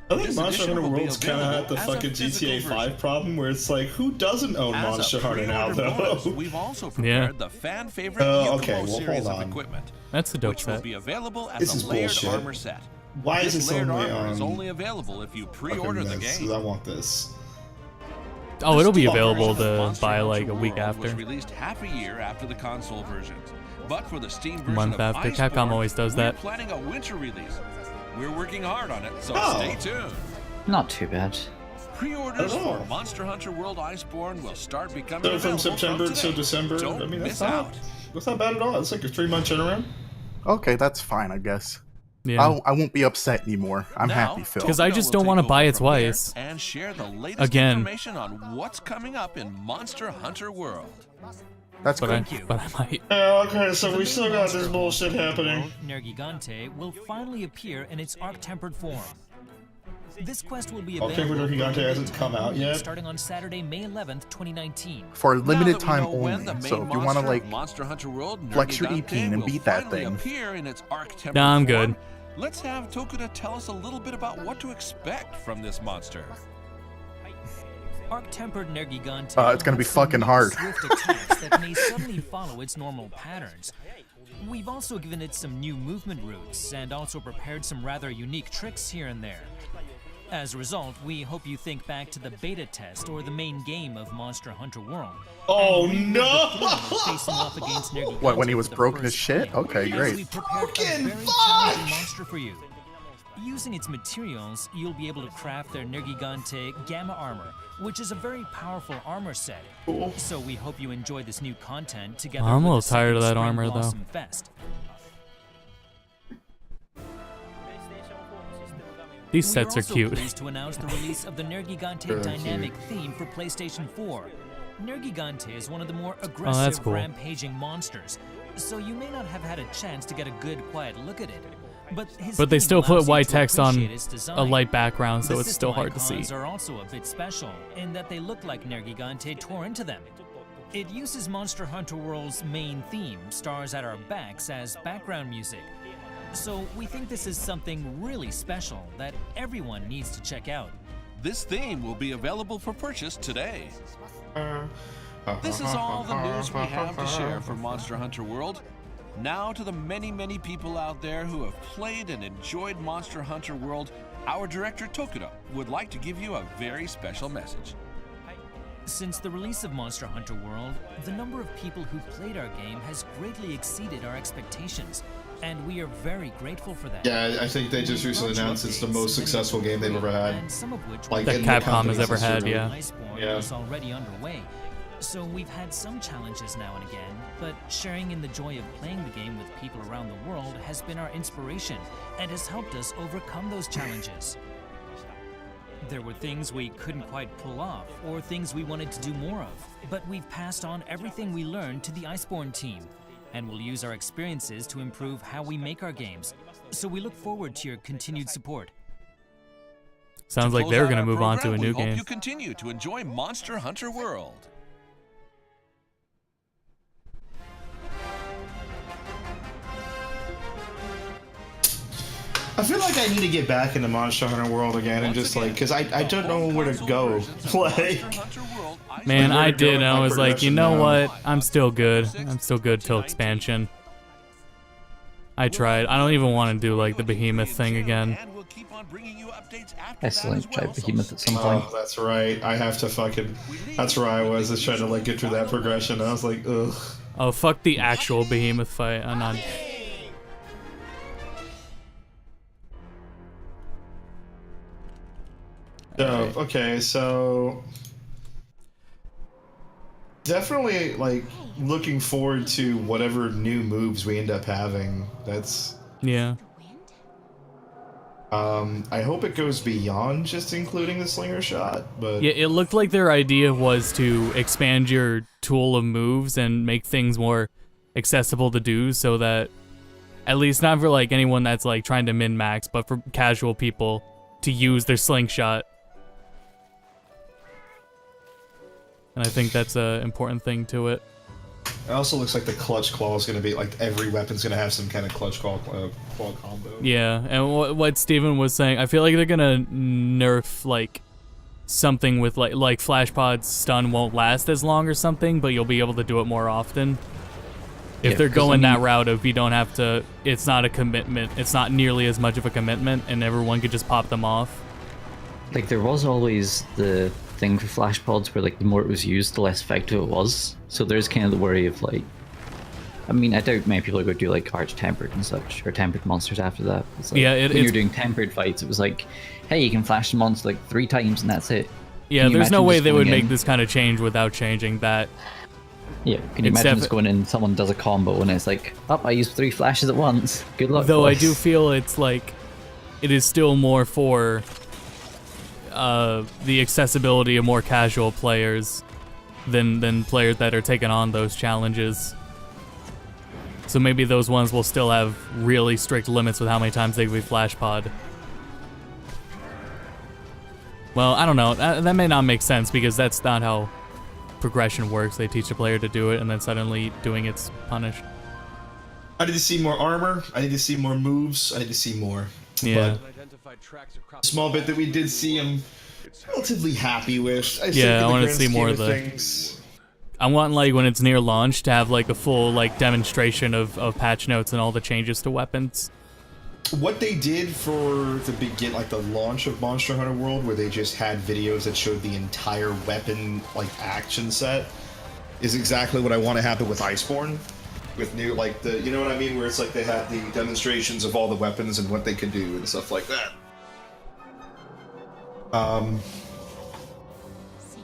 I think This Monster edition Hunter will be World's kind of had the available as a fucking physical GTA 5 version. problem where it's like, who doesn't own As Monster a Hunter now, pre-order bonus, though? we've also prepared the fan favorite okay, Yukumo well, series hold of on. equipment, That's a dope which will set. be available as This a is layered bullshit. armor set. Why is This this layered only armor is on only available if you fucking pre-order the this? game. I want this. Oh, it'll be The available version of to Monster buy Hunter like a week World after. was released half a year after the console versions. But for the Steam version Month of after. Iceborne, Capcom always does we're that. planning a winter release. We're working hard on it, so Oh. stay tuned. Not too bad. Pre-orders Oh. for Monster Hunter World Iceborne will start becoming So available from September today. to December, Don't I mean, miss that's out. not bad at all. It's like a 3-month turnaround. Okay, that's fine, I guess. Yeah. I won't be upset anymore. I'm Now, happy, Phil. Because I Tokyo just will don't take want to over buy it from here twice. and share the latest Again. information on what's coming up in Monster Hunter World. That's But good. I might. Yeah, okay, so we still got this bullshit happening. Nergigante will finally appear in its arc-tempered form. This quest will be October available Gigante hasn't come out yet. starting on Saturday, May 11th, 2019. For a Now limited that we time know when the only. main So if you want to monster like of Monster Hunter World, flex your EP Nergigante, and will beat that finally thing. appear in its arc-tempered Nah, I'm form, good. let's have Tokuda tell us a little bit about what to expect from this monster. Arc-tempered Nergigante. It's gonna be fucking hard. Swift attacks that may suddenly follow its normal patterns. We've also given it some new movement routes and also prepared some rather unique tricks here and there. As a result, we hope you think back to the beta test or the main game of Monster Hunter World. Oh And no! the thrill of facing off against Nergigante What, when he was for the broken as first shit? time, Okay, as great. we prepared a very challenging monster for you. Using its materials, you'll be able to craft their Nergigante Gamma Armor, which is a very powerful armor set. Cool. So we hope you enjoy this new content together I'm a with little the tired of second that Spring armor, though. Blossom Fest. These sets are We're also cute. pleased to announce the release of the Nergigante Very dynamic theme for PlayStation 4. Nergigante is one of the more that's aggressive, cool. rampaging monsters, so you may not have had a chance to get a good, quiet look at it. But But they theme still allows put you white to text on appreciate its a design. light background, so The it's still system hard to see. icons are also a bit special in that they look like Nergigante tore into them. It uses Monster Hunter World's main theme, Stars at Our Backs, as background music. So we think this is something really special that everyone needs to check out. This theme will be available for purchase today. This is all the news we have to share for Monster Hunter World. Now to the many, many people out there who have played and enjoyed Monster Hunter World, our director Tokuda would like to give you a very special message. Since the release of Monster Hunter World, the number of people who played our game has greatly exceeded our expectations, and we are very grateful for that. Yeah, I think they just recently announced it's the most successful game they've ever had. And some of which Like That in the Capcom company's has ever had, history. yeah. Iceborne Yeah. is already underway. So we've had some challenges now and again, but sharing in the joy of playing the game with people around the world has been our inspiration and has helped us overcome those challenges. There were things we couldn't quite pull off, or things we wanted to do more of, but we've passed on everything we learned to the Iceborne team, and we'll use our experiences to improve how we make our games. So we look forward to your continued support. Sounds To like close they're out gonna our move on to a program, new we hope game. you continue to enjoy Monster Hunter World. I feel like I need to get back into Monster Hunter World again and just like, because I don't know where to go. Like, Man, I Like, did. going I by was like, you progression know now. what? I'm still good. I'm still good till expansion. I tried. I don't even want to do like the behemoth thing again. I still need to try Behemoth at some point. oh, that's right. I have to fucking. That's where I was. Just trying to like get through that progression. I was like, ugh. Oh, fuck the actual behemoth fight. I'm not. So, okay, so definitely like looking forward to whatever new moves we end up having. That's Yeah. I hope it goes beyond just including the slinger shot, but Yeah, it looked like their idea was to expand your tool of moves and make things more accessible to do so that at least not for like anyone that's like trying to min-max, but for casual people to use their slingshot. And I think that's an important thing to it. it also looks like the clutch claw is going to be like every weapon's going to have some kind of clutch claw combo. Yeah, and what Steven was saying, I feel like they're gonna nerf like something with like Flash Pod's stun won't last as long or something, but you'll be able to do it more often. If Yeah, they're 'cause, going I that mean- route of you don't have to, it's not a commitment, it's not nearly as much of a commitment, and everyone could just pop them off. Like, there was always the thing for flash pods where, like, the more it was used, the less effective it was. So there's kind of the worry of, like... I mean, I doubt many people are going to do, like, arch-tempered and such, or tempered monsters after that. It's like, Yeah, when it's- you're doing tempered fights, it was like, hey, you can flash the monster, like, 3 times and that's it. Yeah, Can you there's no imagine way just they would going make in- this kind of change without changing that. Yeah, can you It's imagine defi- just going in, someone does a combo, and it's like, oh, I used 3 flashes at once. Good luck, Though I boys." do feel it's like, it is still more for the accessibility of more casual players than players that are taking on those challenges. So maybe those ones will still have really strict limits with how many times they can be flash pod. Well, I don't know. That may not make sense because that's not how progression works. They teach a player to do it, and then suddenly doing it's punished. I need to see more armor. I need to see more moves. I need to see more. Yeah. But small bit that we did see, I'm relatively happy with. I want to see more of the things. I want, like, when it's near launch to have, like, a full, like, demonstration of patch notes and all the changes to weapons. What they did for the launch of Monster Hunter World, where they just had videos that showed the entire weapon, like, action set, is exactly what I want to happen with Iceborne. With new, like, you know what I mean? Where it's like they had the demonstrations of all the weapons and what they could do and stuff like that.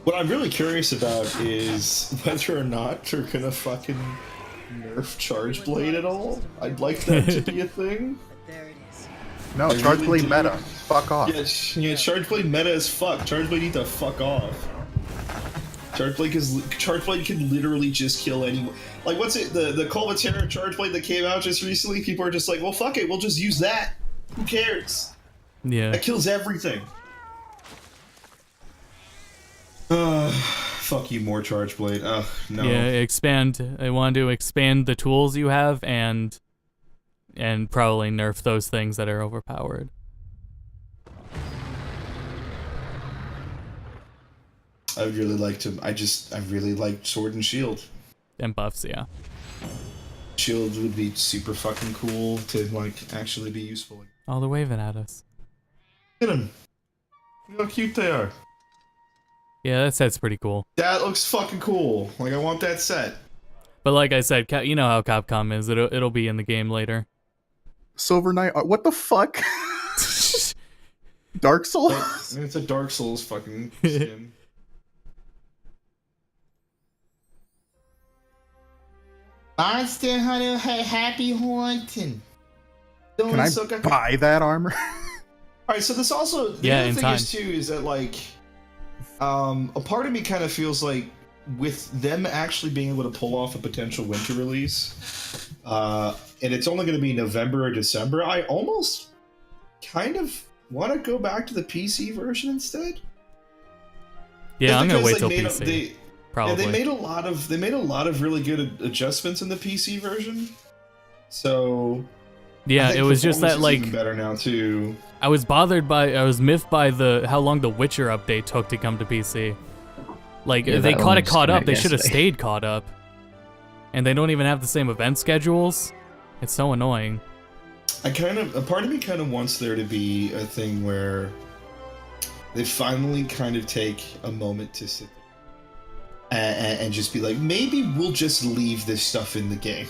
What I'm really curious about is whether or not they're gonna fucking nerf Charge Blade at all. I'd like that to be a thing. No, Charge Blade meta. Fuck off. Yeah, Charge Blade meta as fuck. Charge Blade need to fuck off. Charge Blade can literally just kill anyone. Like, what's it? The Colvatera Charge Blade that came out just recently? People are just like, well, fuck it, we'll just use that. Who cares? Yeah. That kills everything. Fuck you, more Charge Blade. Ugh, no. Yeah, expand. I want to expand the tools you have and probably nerf those things that are overpowered. I would really like to. I really like Sword and Shield. And buffs, yeah. Shield would be super fucking cool to, like, actually be useful. Oh, they're waving at us. Look at them. Look how cute they are. Yeah, that set's pretty cool. That looks fucking cool. Like, I want that set. But like I said, you know how Capcom is. It'll be in the game later. Silver Knight. What the fuck? Dark Souls? It's a Dark Souls fucking skin. Monster Hunter Happy Haunting. Can I buy that armor? Alright, so this also... The other thing is, too, is that, like... a part of me kind of feels like with them actually being able to pull off a potential winter release, and it's only going to be November or December, I almost kind of want to go back to the PC version instead. Yeah, I'm going to wait till PC. Probably. Yeah, they made a lot of really good adjustments in the PC version. So yeah, it was just that, like, even better now too. I was miffed by how long the Witcher update took to come to PC. Like, yeah, they caught up. They should have stayed caught up. And they don't even have the same event schedules. It's so annoying. A part of me kind of wants there to be a thing where they finally kind of take a moment to sit and just be like, maybe we'll just leave this stuff in the game.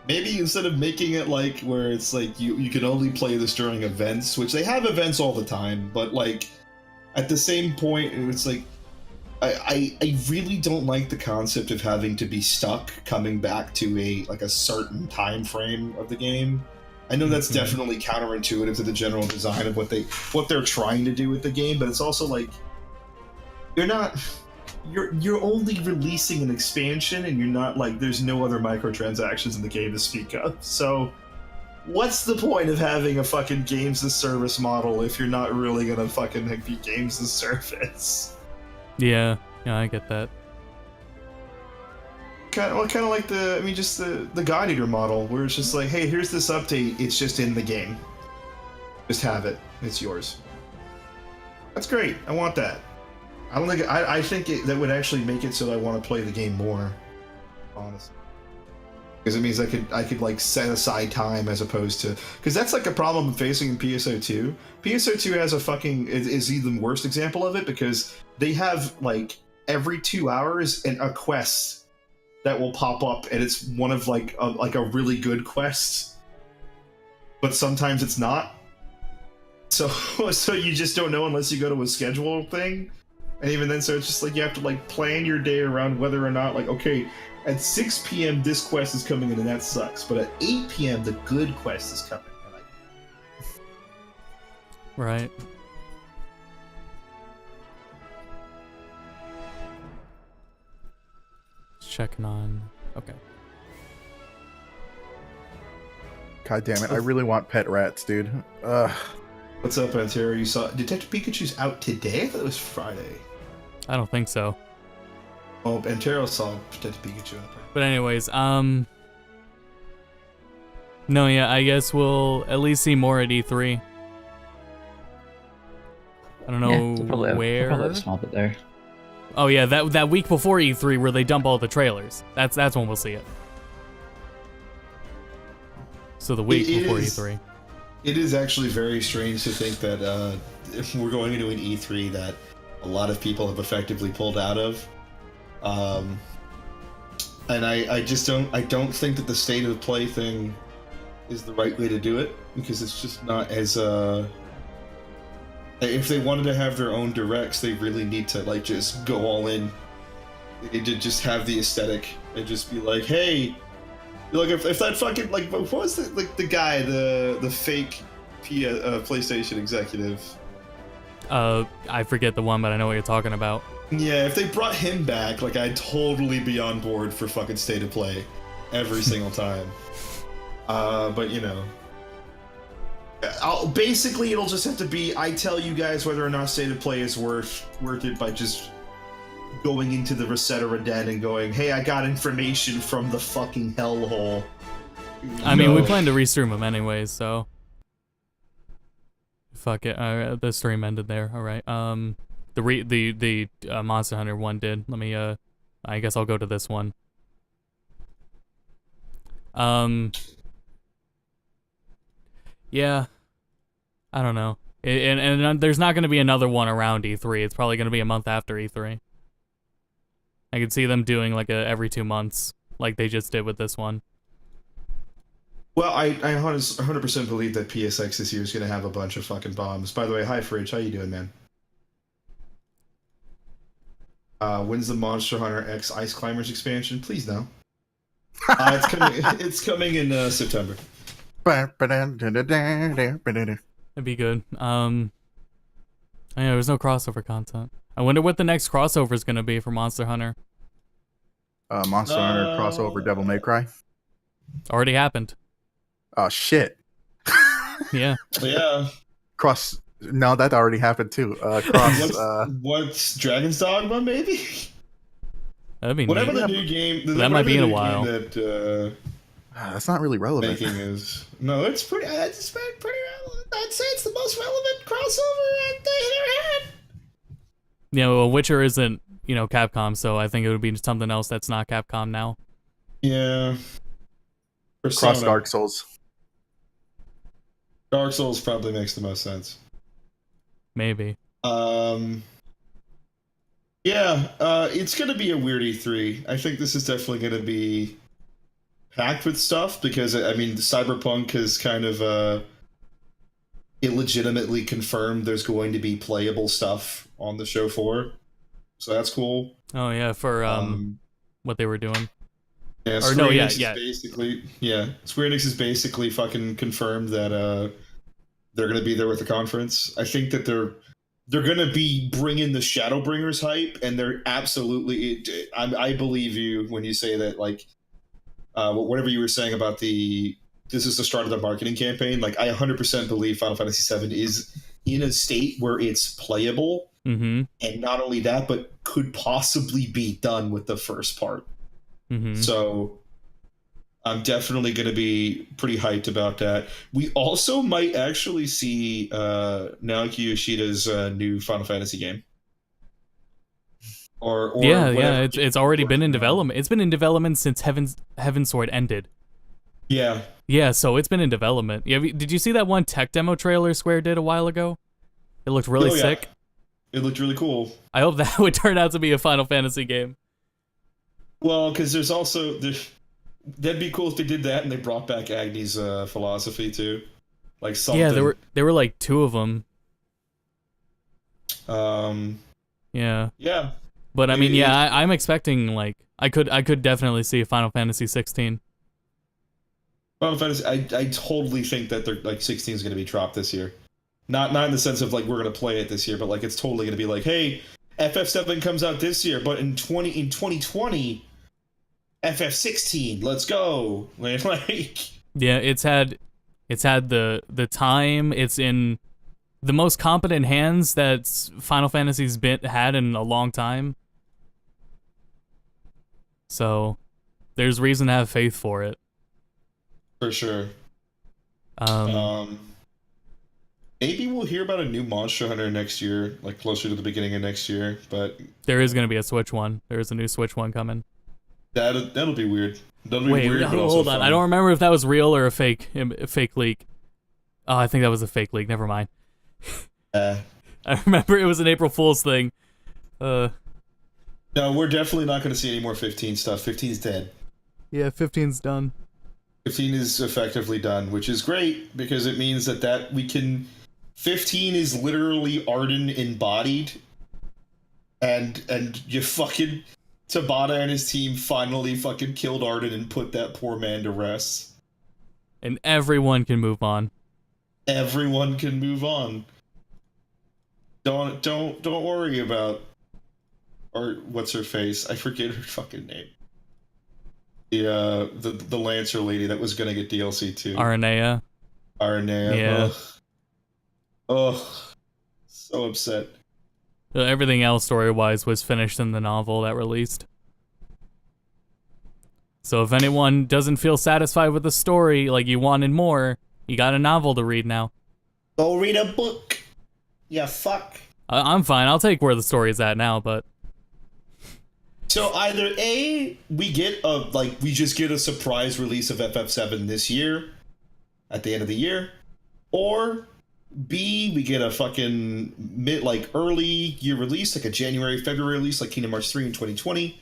Maybe instead of making it like where it's like you can only play this during events, which they have events all the time, but like at the same point it's like I really don't like the concept of having to be stuck coming back to a certain time frame of the game. I know that's definitely counterintuitive to the general design of what they're trying to do with the game, but it's also like you're only releasing an expansion, and you're not like there's no other microtransactions in the game to speak of. So what's the point of having a fucking games as service model if you're not really gonna fucking be games as service? Yeah, I get that. Kind of like the God Eater model, where it's just like, hey, here's this update, it's just in the game. Just have it, it's yours. That's great. I want that. I think that would actually make it so I want to play the game more, honestly. Because it means I could like set aside time as opposed to, because that's like a problem I'm facing in PSO2. PSO2 has is the worst example of it, because they have like every 2 hours a quest that will pop up, and it's one of like a really good quest, but sometimes it's not. So you just don't know unless you go to a schedule thing. And even then, so it's just like you have to like plan your day around whether or not, like, okay, at 6 p.m. this quest is coming in and that sucks, but at 8 p.m. the good quest is coming. Right. Checking on. Okay. God damn it! I really want pet rats, dude. Ugh. What's up, Antero? You saw Detective Pikachu's out today? I thought it was Friday. I don't think so. Oh, Antero saw Detective Pikachu in the press. But anyways, no, yeah, I guess we'll at least see more at E3. I don't know where. Probably a small bit there. Oh yeah, that week before E3 where they dump all the trailers. That's when we'll see it. So the week before E3. It is actually very strange to think that if we're going into an E3 that a lot of people have effectively pulled out of. And I don't think that the state of play thing is the right way to do it, because it's just not as if they wanted to have their own directs, they really need to like just go all in. They need to just have the aesthetic and just be like, hey, like if that fucking like what was the guy, the fake PlayStation executive? I forget the one, but I know what you're talking about. Yeah, if they brought him back, like I'd totally be on board for fucking state of play every single time. But you know, basically it'll just have to be I tell you guys whether or not state of play is worth it by just going into the Resetera den and going, hey, I got information from the fucking hellhole. I mean, we plan to restream them anyways, so fuck it. The stream ended there. All right. The Monster Hunter one did. Let me I guess I'll go to this one. Yeah, I don't know. And there's not going to be another one around E3. It's probably going to be a month after E3. I could see them doing like every 2 months, like they just did with this one. Well, I 100% believe that PSX this year is going to have a bunch of fucking bombs. By the way, hi Fridge, how you doing, man? When's the Monster Hunter X Ice Climbers expansion? Please no. It's coming in September. That'd be good. Yeah, there's no crossover content. I wonder what the next crossover is gonna be for Monster Hunter. Monster Hunter crossover Devil May Cry. Already happened. Oh shit. Yeah. Yeah. No, that already happened too. What's Dragon's Dogma, maybe? That'd be whatever neat. the new game. That might be in a while. That's not really relevant. Making is it's pretty. It's pretty relevant. I'd say it's the most relevant crossover they ever had. Yeah, well, Witcher isn't, Capcom, so I think it would be something else that's not Capcom now. Yeah. Persona. Cross Dark Souls. Dark Souls probably makes the most sense. Maybe. Yeah, it's going to be a weird E3. I think this is definitely going to be packed with stuff because, I mean, Cyberpunk has kind of illegitimately confirmed there's going to be playable stuff on the show floor. So that's cool. Oh, yeah, for what they were doing. Yeah, Square Enix is basically fucking confirmed that they're going to be there with the conference. I think that they're going to be bringing the Shadowbringers hype, and they're absolutely... I believe you when you say that, like, whatever you were saying about this is the start of the marketing campaign. Like, I 100% believe Final Fantasy VII is in a state where it's playable, and not only that, but could possibly be done with the first part. So I'm definitely going to be pretty hyped about that. We also might actually see Naoki Yoshida's new Final Fantasy game. Or yeah, it's already been in development. It's been in development since Heavensward ended. Yeah. Yeah, so it's been in development. Did you see that one tech demo trailer Square did a while ago? It looked really sick. It looked really cool. I hope that would turn out to be a Final Fantasy game. Well, because that'd be cool if they did that and they brought back Agni's philosophy too, like something. Yeah, there were like 2 of them. Yeah. Yeah. But I mean, yeah, I'm expecting like I could definitely see a Final Fantasy 16. Final Fantasy, I totally think that they're like 16 is going to be dropped this year. Not in the sense of like we're going to play it this year, but like it's totally going to be like, hey, FF7 comes out this year, but in 2020, FF16, let's go. Like, yeah, it's had the time. It's in the most competent hands that Final Fantasy's had in a long time. So, there's reason to have faith for it. For sure. Maybe we'll hear about a new Monster Hunter next year, like closer to the beginning of next year. But there is going to be a Switch one. There is a new Switch one coming. That'll be weird. That'll be Wait, weird. hold on. I don't remember if that was real or a fake leak. Oh, I think that was a fake leak. Never mind. I remember it was an April Fool's thing. No, we're definitely not going to see any more 15 stuff. 15's dead. Yeah, 15's done. 15 is effectively done, which is great because it means that we can. 15 is literally Arden embodied, and you fucking Tabata and his team finally fucking killed Arden and put that poor man to rest. And everyone can move on. Everyone can move on. Don't worry about, or what's her face? I forget her fucking name. The Lancer lady that was gonna get DLC too. Aranea. Yeah. Oh, so upset. Everything else story-wise was finished in the novel that released. So if anyone doesn't feel satisfied with the story, like you wanted more, you got a novel to read now. Go read a book. Yeah, fuck. I'm fine. I'll take where the story's at now, but... So either A, we just get a surprise release of FF7 this year, at the end of the year, or B, we get a fucking early year release, like a January, February release, like Kingdom Hearts 3 in 2020,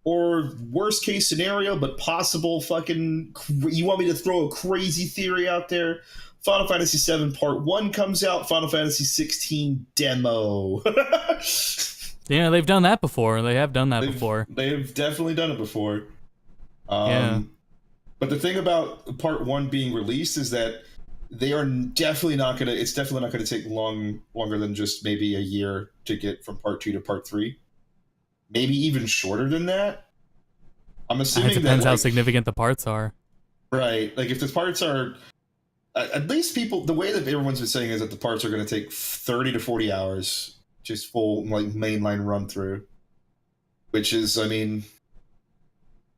or worst case scenario, but possible fucking, you want me to throw a crazy theory out there? Final Fantasy VII Part 1 comes out, Final Fantasy 16 demo. Yeah, they've done that before. They have done that before. They've definitely done it before. Yeah. But the thing about Part 1 being released is that they are definitely not gonna. It's definitely not gonna take longer than just maybe a year to get from Part 2 to Part 3. Maybe even shorter than that. I'm assuming it depends that, how significant the parts are. Right. Like if the parts are, at least the way that everyone's been saying is that the parts are going to take 30 to 40 hours, just full mainline run through. Which is, I mean,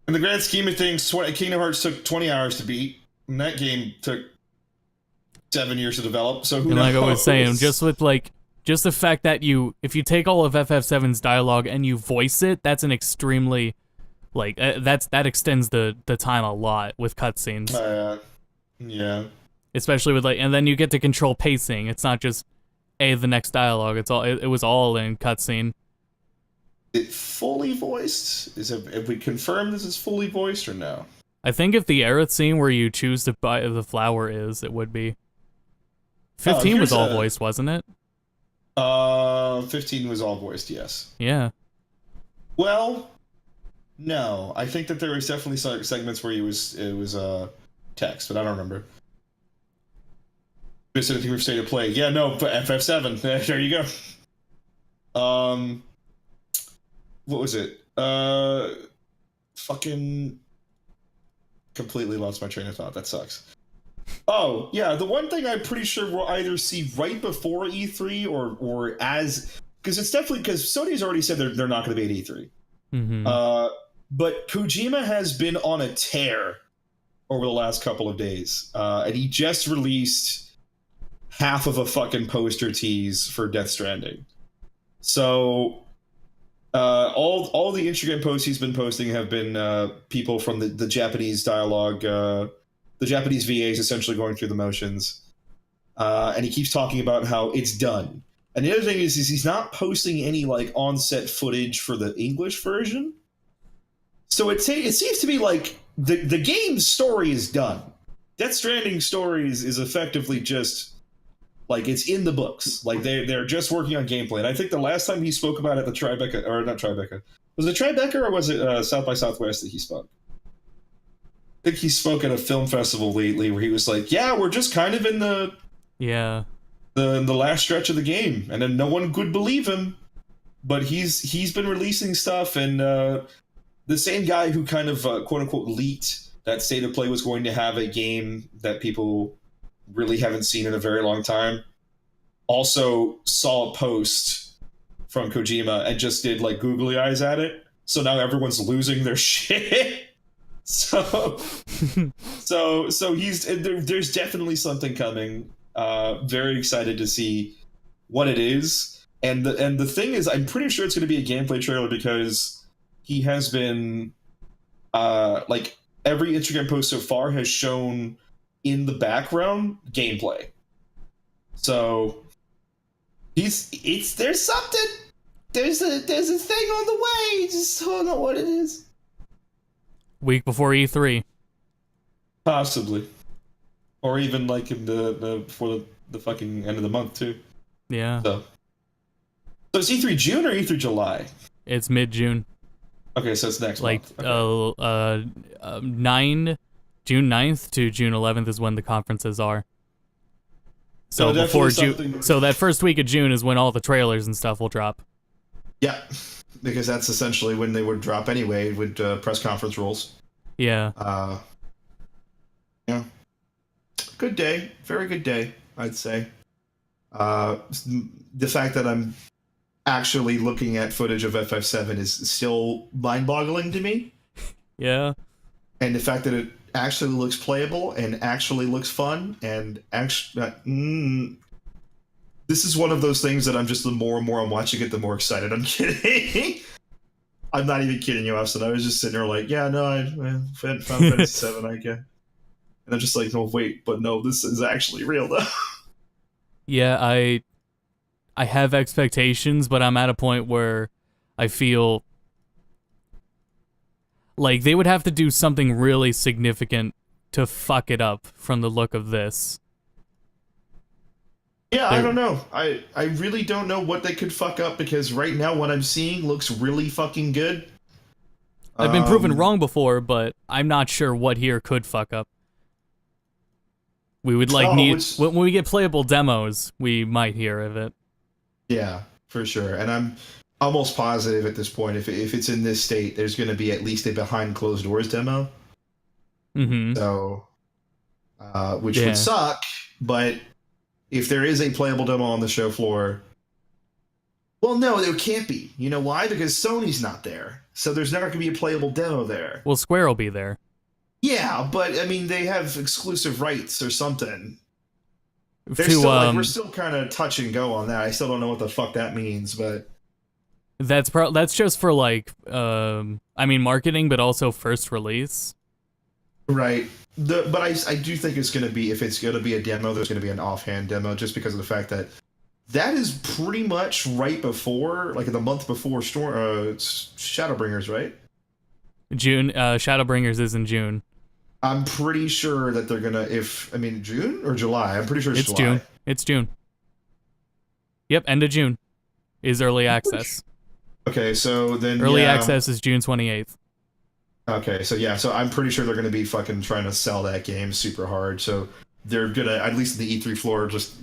in the grand scheme of things, Kingdom Hearts took 20 hours to beat, and that game took 7 years to develop. So who knows? Like I was saying, just the fact that if you take all of FF7's dialogue and you voice it, that's an extremely, that extends the time a lot with cutscenes. Yeah. Especially with and then you get to control pacing. It's not just the next dialogue. It was all in cutscene. Is it fully voiced? Have we confirmed this is fully voiced or no? I think if the Aerith scene where you choose to buy the flower it would be. 15 was all voiced, wasn't it? 15 was all voiced, yes. Yeah. Well, no. I think that there was definitely segments where it was text, but I don't remember. Specifically for State of Play. Yeah, no, but FF7. There you go. What was it? Fucking completely lost my train of thought. That sucks. Oh, yeah, the one thing I'm pretty sure we'll either see right before E3 or as... Because it's definitely... Because Sony's already said they're not going to be at E3. Mm-hmm. But Kojima has been on a tear over the last couple of days. And he just released half of a fucking poster tease for Death Stranding. So... all the Instagram posts he's been posting have been people from the Japanese dialogue, the Japanese VAs essentially going through the motions, and he keeps talking about how it's done. And the other thing is he's not posting any on-set footage for the English version. So it seems to be like the game's story is done. Death Stranding stories is effectively just it's in the books. They're just working on gameplay. And I think the last time he spoke about it at the Tribeca, or not Tribeca, was it Tribeca or was it South by Southwest that he spoke? I think he spoke at a film festival lately where he was like, "Yeah, we're just kind of in the last stretch of the game," and then no one could believe him, but he's been releasing stuff, and the same guy who kind of quote unquote leaked that State of Play was going to have a game that people really haven't seen in a very long time also saw a post from Kojima and just did like googly eyes at it. So now everyone's losing their shit. So there's definitely something coming. Very excited to see what it is. And the thing is, I'm pretty sure it's going to be a gameplay trailer because he has been like every Instagram post so far has shown in the background gameplay. So there's something. There's a thing on the way. Just don't know what it is. Week before E3. Possibly. Or even like in the before the fucking end of the month too. Yeah. So it's E3 June or E3 July? It's mid-June. Okay, so it's next like, month. Okay. June 9th to June 11th is when the conferences are. So before June, something... so that first week of June is when all the trailers and stuff will drop. Yeah, because that's essentially when they would drop anyway with press conference rules. Yeah. Yeah. Good day, very good day, I'd say. The fact that I'm actually looking at footage of FF7 is still mind-boggling to me. Yeah. And the fact that it actually looks playable and actually looks fun and actually... this is one of those things that I'm just, the more and more I'm watching it, the more excited I'm getting. I'm not even kidding you, Austin. I was just sitting there like, yeah, no, Final Fantasy 7, I get. And I'm just like, oh, wait, but no, this is actually real, though. Yeah, I have expectations, but I'm at a point where I feel like they would have to do something really significant to fuck it up from the look of this. Yeah, I don't know. I really don't know what they could fuck up because right now what I'm seeing looks really fucking good. I've been proven wrong before, but I'm not sure what here could fuck up. We would when we get playable demos, we might hear of it. Yeah, for sure. And I'm almost positive at this point, if it's in this state, there's going to be at least a behind closed doors demo. Mm-hmm. So, which would suck, but if there is a playable demo on the show floor, well, no, there can't be. You know why? Because Sony's not there. So there's never going to be a playable demo there. Well, Square will be there. Yeah, but I mean, they have exclusive rights or something. We're still kind of touch and go on that. I still don't know what the fuck that means, but that's just for like, marketing, but also first release. Right. But I do think it's going to be, if it's going to be a demo, there's going to be an offhand demo, just because of the fact that is pretty much right before, like the month before Shadowbringers, right? June. Shadowbringers is in June. I'm pretty sure that they're gonna, June or July? I'm pretty sure it's July. June. It's June. Yep, end of June is early access. Okay, so then early access is June 28th. Okay, so I'm pretty sure they're gonna be fucking trying to sell that game super hard. So they're gonna, at least in the E3 floor, just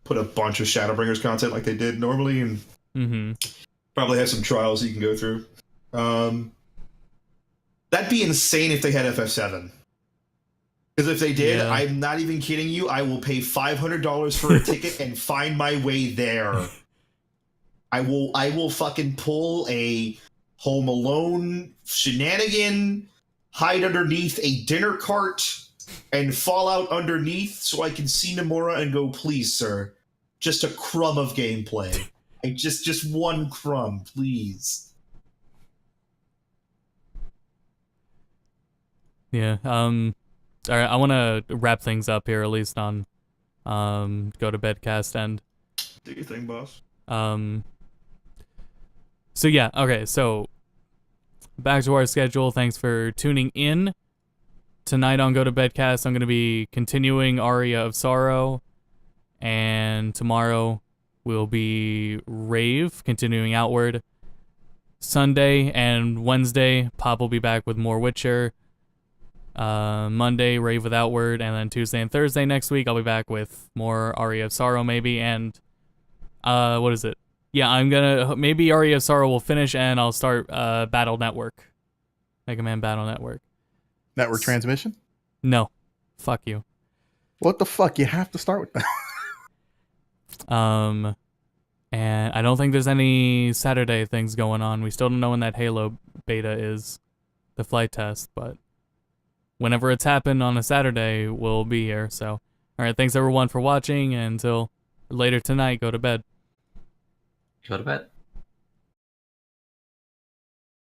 put a bunch of Shadowbringers content like they did normally, and probably have some trials you can go through. That'd be insane if they had FF7. Because if they did, I'm not even kidding you, I will pay $500 for a ticket and find my way there. I will fucking pull a Home Alone shenanigan, hide underneath a dinner cart, and fall out underneath so I can see Nomura and go, please, sir, just a crumb of gameplay. Just one crumb, please. Yeah, all right, I want to wrap things up here, at least on Go to Bedcast end. Do your thing, boss. So yeah, okay, so back to our schedule. Thanks for tuning in. Tonight on Go to Bedcast, I'm going to be continuing Aria of Sorrow, and tomorrow will be Rave, continuing Outward. Sunday and Wednesday, Pop will be back with more Witcher. Monday, Rave with Outward, and then Tuesday and Thursday next week, I'll be back with more Aria of Sorrow, maybe, and, what is it? Yeah, maybe Aria of Sorrow will finish, and I'll start, Battle Network. Mega Man Battle Network. Network transmission? No. Fuck you. What the fuck? You have to start with that. And I don't think there's any Saturday things going on. We still don't know when that Halo beta is, the flight test, but whenever it's happened on a Saturday, we'll be here. So, alright, thanks everyone for watching, and until later tonight, go to bed. Go to bed.